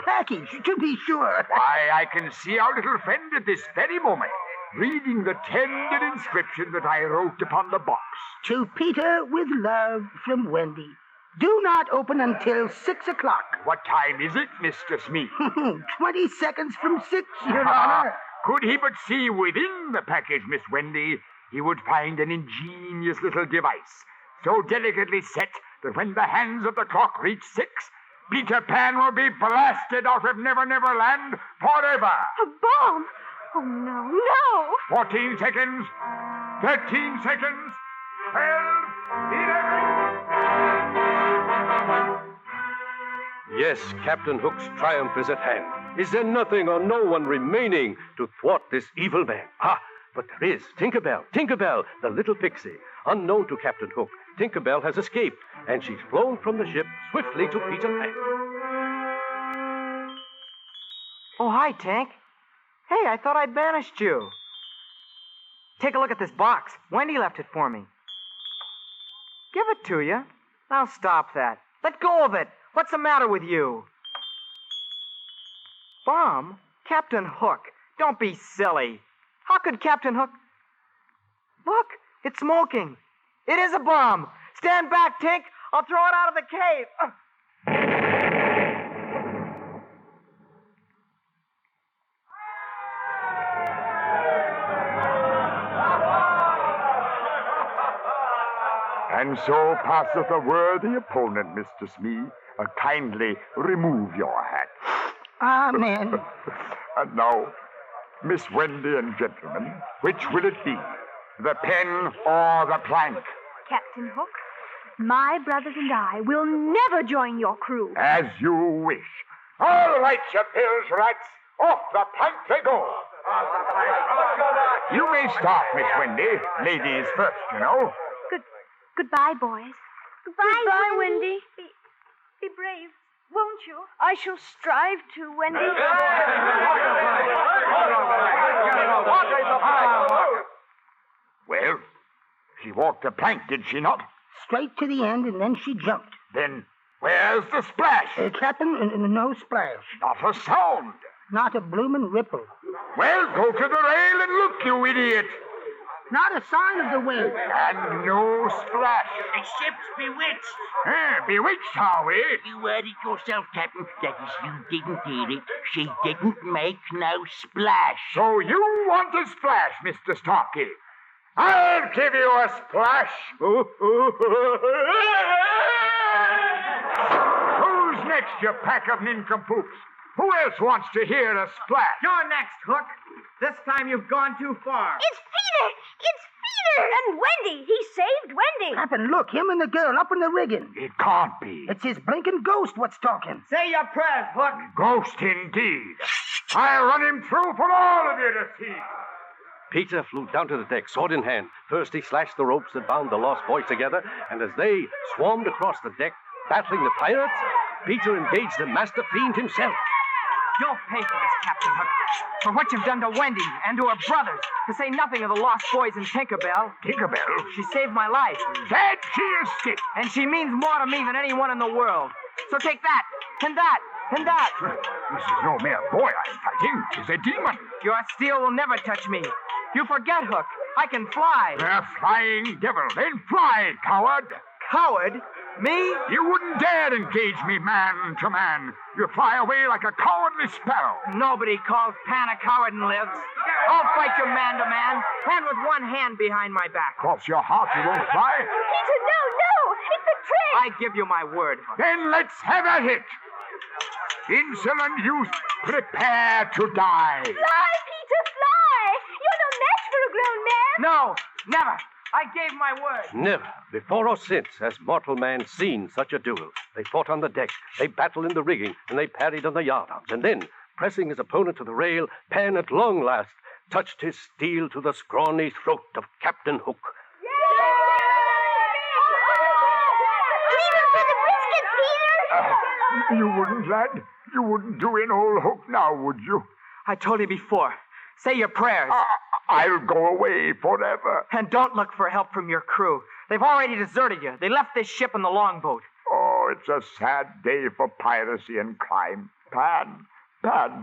Package, to be sure. Why, I can see our little friend at this very moment, reading the tender inscription that I wrote upon the box. To Peter with love from Wendy. Do not open until 6 o'clock. What time is it, Mr. Smee? 20 seconds from 6, Your Honor. Could he but see within the package, Miss Wendy, he would find an ingenious little device, so delicately set that when the hands of the clock reach 6, Peter Pan will be blasted out of Never Never Land forever. A bomb? Oh, no, no. 14 seconds. 13 seconds. 12, 11. Yes, Captain Hook's triumph is at hand. Is there nothing or no one remaining to thwart this evil man? Ah, but there is. Tinkerbell, the little pixie. Unknown to Captain Hook, Tinkerbell has escaped, and she's flown from the ship swiftly to Peter Pan. Oh, hi, Tink. Hey, I thought I'd banished you. Take a look at this box. Wendy left it for me. Give it to you. Now stop that. Let go of it. What's the matter with you? Bomb? Captain Hook. Don't be silly. How could Captain Hook... Look, it's smoking. It is a bomb. Stand back, Tink. I'll throw it out of the cave. And so passeth a worthy opponent, Mr. Smee. Kindly remove your hat. Amen. And now, Miss Wendy and gentlemen, which will it be? The pen or the plank? Captain Hook, my brothers and I will never join your crew. As you wish. All right, you pills rats. Off the plank they go. You may start, Miss Wendy. Ladies first, you know. Goodbye, boys. Goodbye, Wendy. Be brave, won't you? I shall strive to, Wendy. Well, she walked the plank, did she not? Straight to the end, and then she jumped. Then where's the splash? Captain, no splash. Not a sound. Not a bloomin' ripple. Well, go to the rail and look, you idiot. Not a sign of the wind. And no splash. The ship's bewitched. Bewitched, are we? You heard it yourself, Captain. That is, you didn't hear it. She didn't make no splash. So you want a splash, Mr. Starkey? I'll give you a splash. Who's next, you pack of nincompoops? Who else wants to hear a splash? You're next, Hook. This time you've gone too far. It's Peter! It's Peter! And Wendy! He saved Wendy! Captain, look, him and the girl up in the rigging. It can't be. It's his blinking ghost what's talking. Say your prayers, Hook. Ghost indeed. I'll run him through for all of you to see. Peter flew down to the deck, sword in hand. First he slashed the ropes that bound the lost boys together, and as they swarmed across the deck, battling the pirates, Peter engaged the master fiend himself. You'll pay for this, Captain Hook. For what you've done to Wendy and to her brothers, to say nothing of the lost boys in Tinkerbell. Tinkerbell? She saved my life. That she is sick. And she means more to me than anyone in the world. So take that, and that, and that. This is no mere boy I'm fighting. She's a demon. Your steel will never touch me. You forget, Hook. I can fly. A flying devil. Then fly, coward. Coward? Me? You wouldn't dare engage me man to man. You fly away like a cowardly sparrow. Nobody calls Pan a coward and lives. I'll fight you man to man, and with one hand behind my back. Cross your heart, you won't fly. Peter, no! It's a trick! I give you my word, Hook. Then let's have at it. Insolent youth, prepare to die. Fly, Peter, fly! You're no match for a grown man. No, never. I gave my word. Never, before or since, has mortal man seen such a duel. They fought on the deck, they battled in the rigging, and they parried on the yardarms. And then, pressing his opponent to the rail, Pan at long last touched his steel to the scrawny throat of Captain Hook. Leave him to the biscuit, Peter! You wouldn't, lad? You wouldn't do in old Hook now, would you? I told you before. Say your prayers. I'll go away forever. And don't look for help from your crew. They've already deserted you. They left this ship in the longboat. Oh, it's a sad day for piracy and crime. Pan,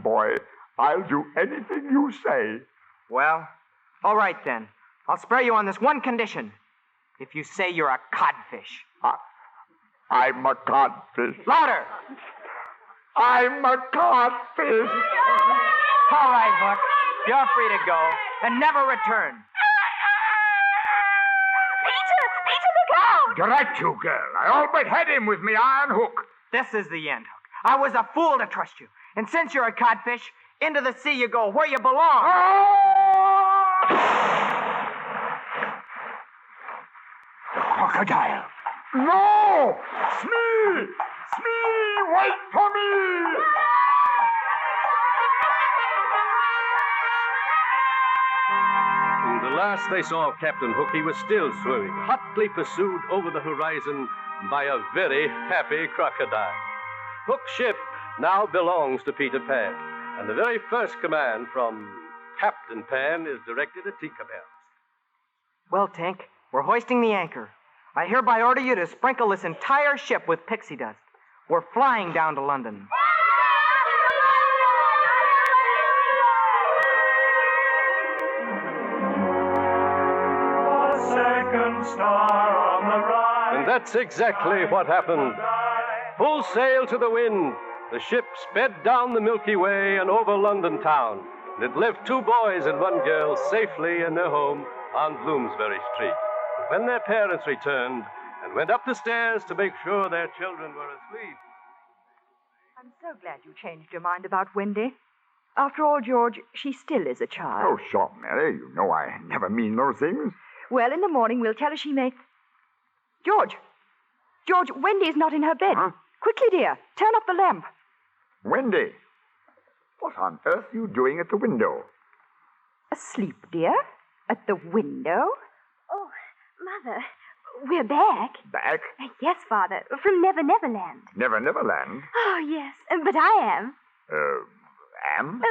boy, I'll do anything you say. Well, all right then. I'll spare you on this one condition. If you say you're a codfish. I'm a codfish. Louder! I'm a codfish. All right, Hook. You're free to go and never return. Peter, look out! Drat you, girl. I all but had him with me iron hook. This is the end, Hook. I was a fool to trust you. And since you're a codfish, into the sea you go, where you belong. The crocodile. No! Smee! Smee! Wait for me! The last they saw of Captain Hook, he was still swimming, hotly pursued over the horizon by a very happy crocodile. Hook's ship now belongs to Peter Pan, and the very first command from Captain Pan is directed at Tinkerbell. Well, Tink, we're hoisting the anchor. I hereby order you to sprinkle this entire ship with pixie dust. We're flying down to London. Star on the rise. And that's exactly what happened. Full sail to the wind, the ship sped down the Milky Way and over London town. And it left 2 boys and 1 girl safely in their home on Bloomsbury Street. But when their parents returned and went up the stairs to make sure their children were asleep. I'm so glad you changed your mind about Wendy. After all, George, she still is a child. Oh, sure, Mary. You know I never mean those things. Well, in the morning, we'll tell her she may... George, Wendy is not in her bed. Huh? Quickly, dear, turn up the lamp. Wendy, what on earth are you doing at the window? Asleep, dear? At the window? Oh, Mother, We're back. Back? Yes, Father, from Never Never Land. Never Land? Oh, yes, but I am. Am?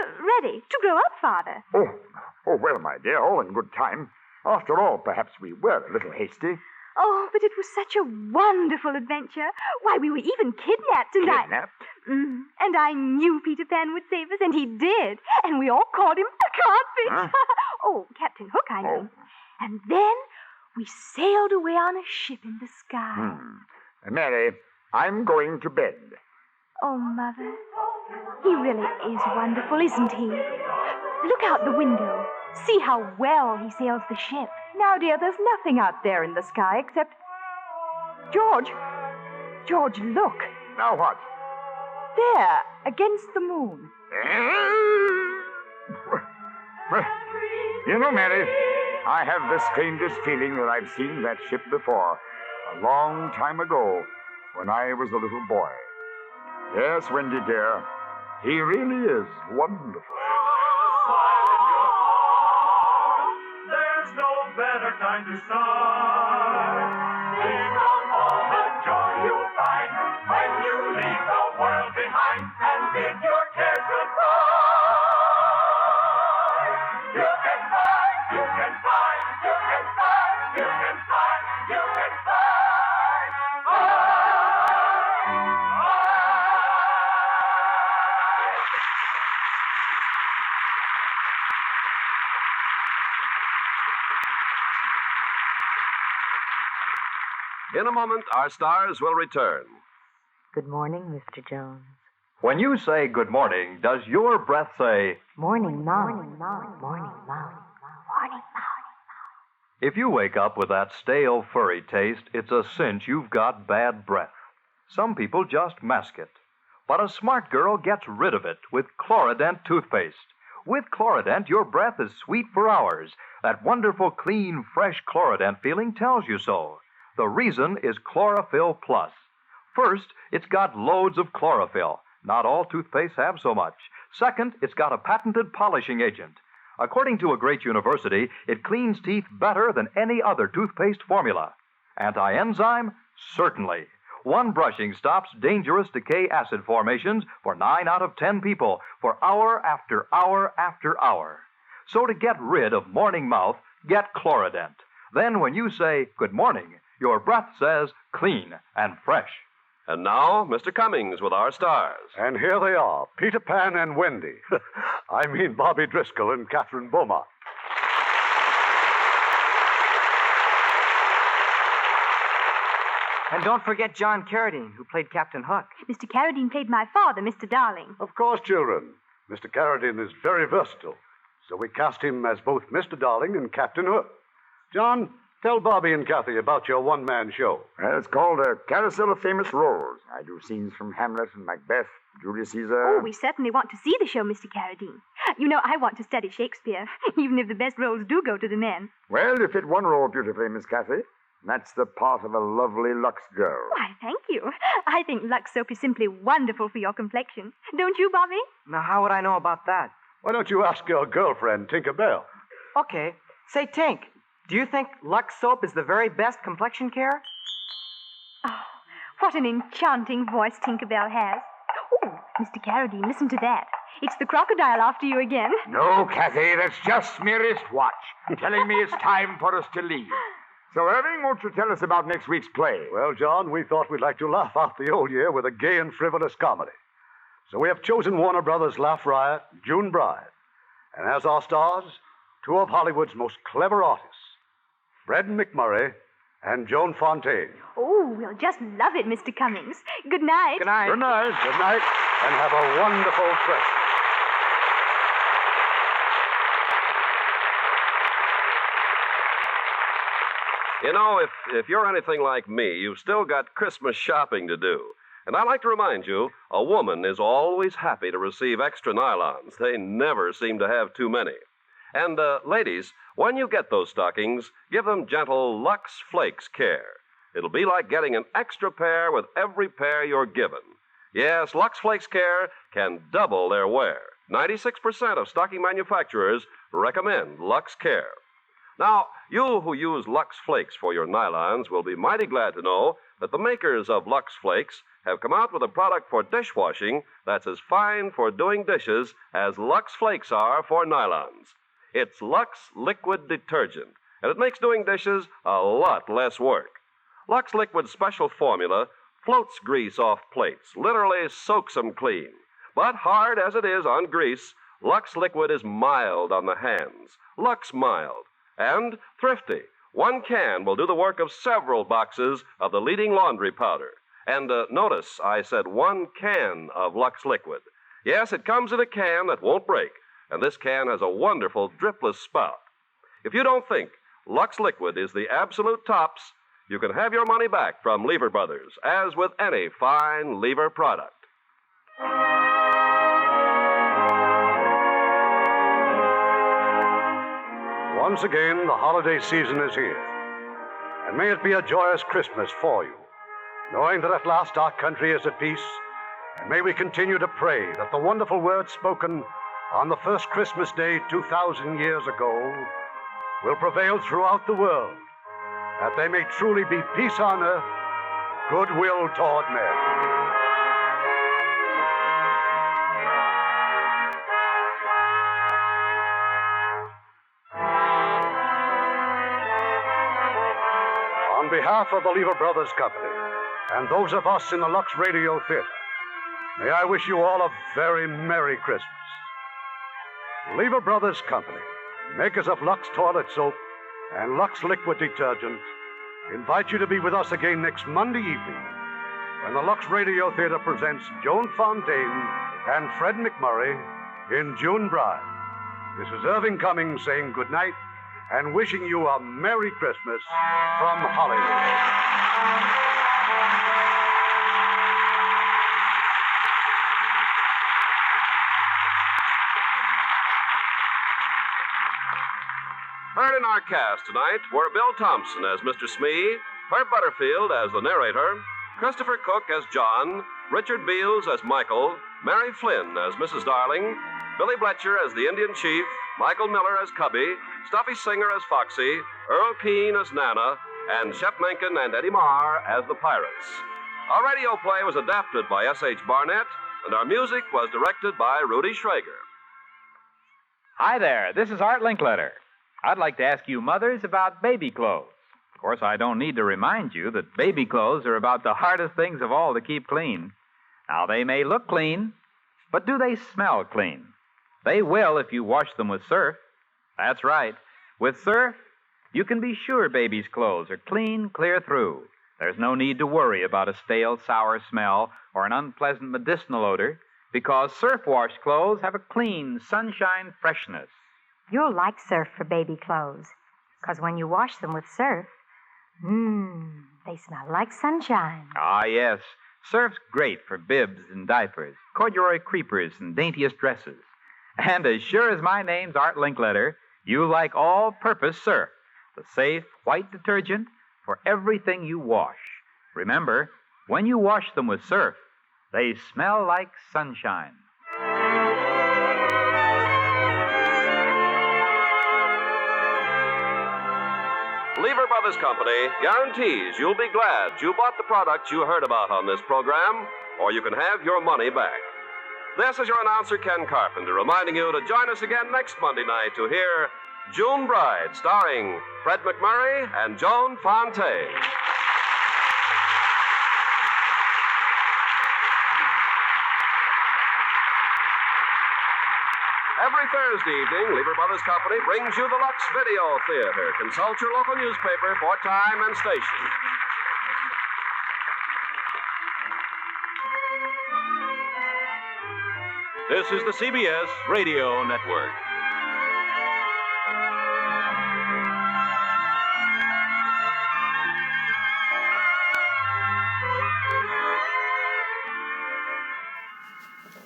Ready to grow up, Father. Oh, well, my dear, all in good time. After all, perhaps we were a little hasty. Oh, but it was such a wonderful adventure. Why, we were even kidnapped, and Kidnapped? And I knew Peter Pan would save us, and he did. And we all caught him. I can't fish. Oh, Captain Hook, I mean. And then we sailed away on a ship in the sky. Mary, I'm going to bed. Oh, Mother, he really is wonderful, isn't he? Look out the window. See how well he sails the ship. Now, dear, there's nothing out there in the sky except... George, look. Now what? There, against the moon. Well, you know, Mary, I have the strangest feeling that I've seen that ship before, a long time ago, when I was a little boy. Yes, Wendy, dear, he really is wonderful. There's no better time to start. Think of all the joy you'll find when you leave the world behind and bid your cares goodbye. You can fly, you can fly, you can fly, you can fly, you can fly. In a moment, our stars will return. Good morning, Mr. Jones. When you say good morning, does your breath say, Morning, Mom. Morning, Mom. Morning, Mom. if you wake up with that stale, furry taste, it's a cinch you've got bad breath. Some people just mask it. But a smart girl gets rid of it with Chlorident toothpaste. With Chlorident, your breath is sweet for hours. That wonderful, clean, fresh Chlorident feeling tells you so. The reason is Chlorophyll Plus. First, it's got loads of chlorophyll. Not all toothpastes have so much. Second, it's got a patented polishing agent. According to a great university, it cleans teeth better than any other toothpaste formula. Anti-enzyme? Certainly. One brushing stops dangerous decay acid formations for 9 out of 10 people for hour after hour after hour. So to get rid of morning mouth, get Chlorident. Then when you say good morning, your breath says clean and fresh. And now, Mr. Cummings with our stars. And here they are, Peter Pan and Wendy. I mean Bobby Driscoll and Catherine Beaumont. And don't forget John Carradine, who played Captain Hook. Mr. Carradine played my father, Mr. Darling. Of course, children. Mr. Carradine is very versatile, so we cast him as both Mr. Darling and Captain Hook. John, tell Bobby and Kathy about your one-man show. Well, it's called a Carousel of Famous Roles. I do scenes from Hamlet and Macbeth, Julius Caesar. Oh, we certainly want to see the show, Mr. Carradine. You know, I want to study Shakespeare, even if the best roles do go to the men. Well, you fit one role beautifully, Miss Kathy. That's the part of a lovely Lux girl. Why, thank you. I think Lux soap is simply wonderful for your complexion. Don't you, Bobby? Now, how would I know about that? Why don't you ask your girlfriend, Tinkerbell? Okay. Say, Tink, do you think Lux soap is the very best complexion care? Oh, what an enchanting voice Tinkerbell has. Oh, Mr. Carradine, listen to that. It's the crocodile after you again. No, Kathy, that's just my wristwatch, telling me it's time for us to leave. So, Irving, won't you tell us about next week's play? Well, John, we thought we'd like to laugh off the old year with a gay and frivolous comedy. So we have chosen Warner Brothers' Laugh Riot, June Bride. And as our stars, 2 of Hollywood's most clever artists, Fred McMurray and Joan Fontaine. Oh, we'll just love it, Mr. Cummings. Good night. Good night. Good night. Good night. And have a wonderful Christmas. You know, if you're anything like me, you've still got Christmas shopping to do. And I'd like to remind you, a woman is always happy to receive extra nylons. They never seem to have too many. And, ladies, when you get those stockings, give them gentle Lux Flakes care. It'll be like getting an extra pair with every pair you're given. Yes, Lux Flakes care can double their wear. 96% of stocking manufacturers recommend Lux Care. Now, you who use Lux Flakes for your nylons will be mighty glad to know that the makers of Lux Flakes have come out with a product for dishwashing that's as fine for doing dishes as Lux Flakes are for nylons. It's Lux Liquid Detergent, and it makes doing dishes a lot less work. Lux Liquid's special formula floats grease off plates, literally soaks them clean. But hard as it is on grease, Lux Liquid is mild on the hands. Lux Mild. And thrifty. One can will do the work of several boxes of the leading laundry powder. And notice I said 1 can of Lux Liquid. Yes, it comes in a can that won't break, and this can has a wonderful dripless spout. If you don't think Lux Liquid is the absolute tops, you can have your money back from Lever Brothers, as with any fine Lever product. Once again, the holiday season is here. And may it be a joyous Christmas for you, knowing that at last our country is at peace. And may we continue to pray that the wonderful words spoken on the first Christmas Day 2,000 years ago will prevail throughout the world, that they may truly be peace on earth, goodwill toward men. On behalf of the Lever Brothers Company and those of us in the Lux Radio Theater, may I wish you all a very Merry Christmas. Lever Brothers Company, makers of Lux Toilet Soap and Lux Liquid Detergent, invite you to be with us again next Monday evening when the Lux Radio Theater presents Joan Fontaine and Fred McMurray in June Bride. This is Irving Cummings saying good night and wishing you a Merry Christmas from Hollywood. Heard in our cast tonight were Bill Thompson as Mr. Smee, Herb Butterfield as the narrator, Christopher Cook as John, Richard Beals as Michael, Mary Flynn as Mrs. Darling, Billy Bletcher as the Indian Chief, Michael Miller as Cubby, Stuffy Singer as Foxy, Earl Keane as Nana, and Shep Menken and Eddie Marr as the Pirates. Our radio play was adapted by S.H. Barnett, and our music was directed by Rudy Schrager. Hi there, this is Art Linkletter. I'd like to ask you mothers about baby clothes. Of course, I don't need to remind you that baby clothes are about the hardest things of all to keep clean. Now, they may look clean, but do they smell clean? They will if you wash them with Surf. That's right. With Surf, you can be sure baby's clothes are clean, clear through. There's no need to worry about a stale, sour smell or an unpleasant medicinal odor, because Surf wash clothes have a clean, sunshine freshness. You'll like Surf for baby clothes, because when you wash them with Surf, they smell like sunshine. Ah, yes. Surf's great for bibs and diapers, corduroy creepers, and daintiest dresses. And as sure as my name's Art Linkletter, you like all-purpose Surf, the safe, white detergent for everything you wash. Remember, when you wash them with Surf, they smell like sunshine. Lever Brothers Company guarantees you'll be glad you bought the products you heard about on this program, or you can have your money back. This is your announcer, Ken Carpenter, reminding you to join us again next Monday night to hear June Bride, starring Fred McMurray and Joan Fontaine. Every Thursday evening, Lever Brothers Company brings you the Lux Video Theater. Consult your local newspaper for time and station. This is the CBS Radio Network.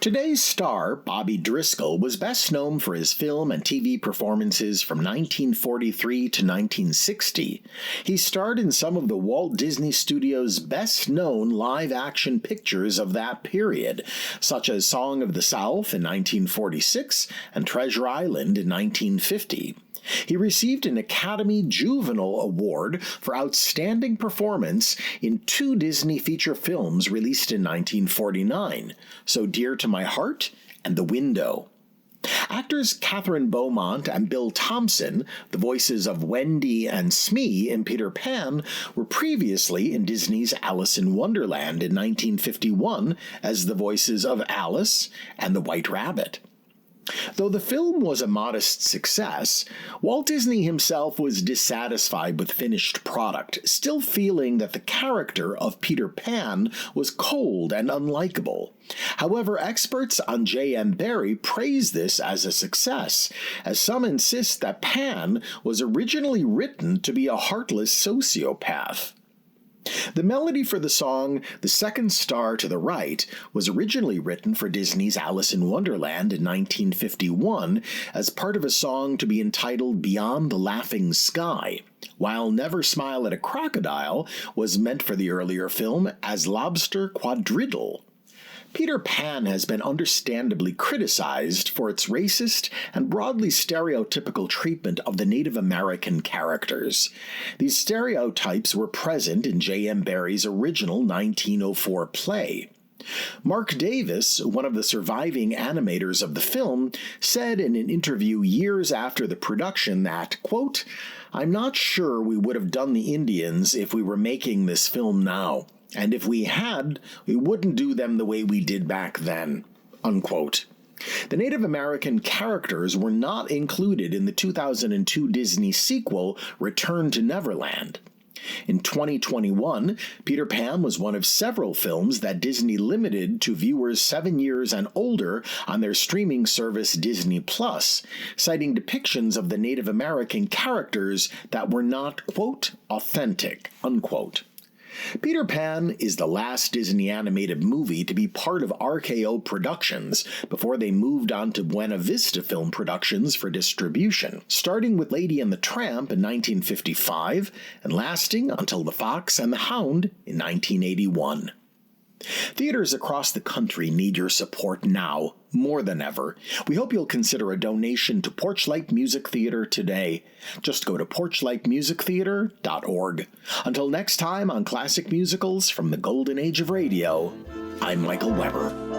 Today's star, Bobby Driscoll, was best known for his film and TV performances from 1943 to 1960. He starred in some of the Walt Disney Studios' best-known live-action pictures of that period, such as Song of the South in 1946 and Treasure Island in 1950. He received an Academy Juvenile Award for Outstanding Performance in 2 Disney feature films released in 1949, So Dear to My Heart and The Window. Actors Catherine Beaumont and Bill Thompson, the voices of Wendy and Smee in Peter Pan, were previously in Disney's Alice in Wonderland in 1951 as the voices of Alice and the White Rabbit. Though the film was a modest success, Walt Disney himself was dissatisfied with the finished product, still feeling that the character of Peter Pan was cold and unlikable. However, experts on J.M. Barrie praise this as a success, as some insist that Pan was originally written to be a heartless sociopath. The melody for the song The Second Star to the Right was originally written for Disney's Alice in Wonderland in 1951 as part of a song to be entitled Beyond the Laughing Sky, while Never Smile at a Crocodile was meant for the earlier film as Lobster Quadriddle. Peter Pan has been understandably criticized for its racist and broadly stereotypical treatment of the Native American characters. These stereotypes were present in J.M. Barrie's original 1904 play. Mark Davis, one of the surviving animators of the film, said in an interview years after the production that, quote, "I'm not sure we would have done the Indians if we were making this film now. And if we had, we wouldn't do them the way we did back then," unquote. The Native American characters were not included in the 2002 Disney sequel, Return to Neverland. In 2021, Peter Pan was one of several films that Disney limited to viewers 7 years and older on their streaming service Disney Plus, citing depictions of the Native American characters that were not, quote, authentic, unquote. Peter Pan is the last Disney animated movie to be part of RKO Productions before they moved on to Buena Vista Film Productions for distribution, starting with Lady and the Tramp in 1955 and lasting until The Fox and the Hound in 1981. Theaters across the country need your support now, more than ever. We hope you'll consider a donation to Porchlight Music Theater today. Just go to porchlightmusictheater.org. Until next time on Classic Musicals from the Golden Age of Radio, I'm Michael Weber.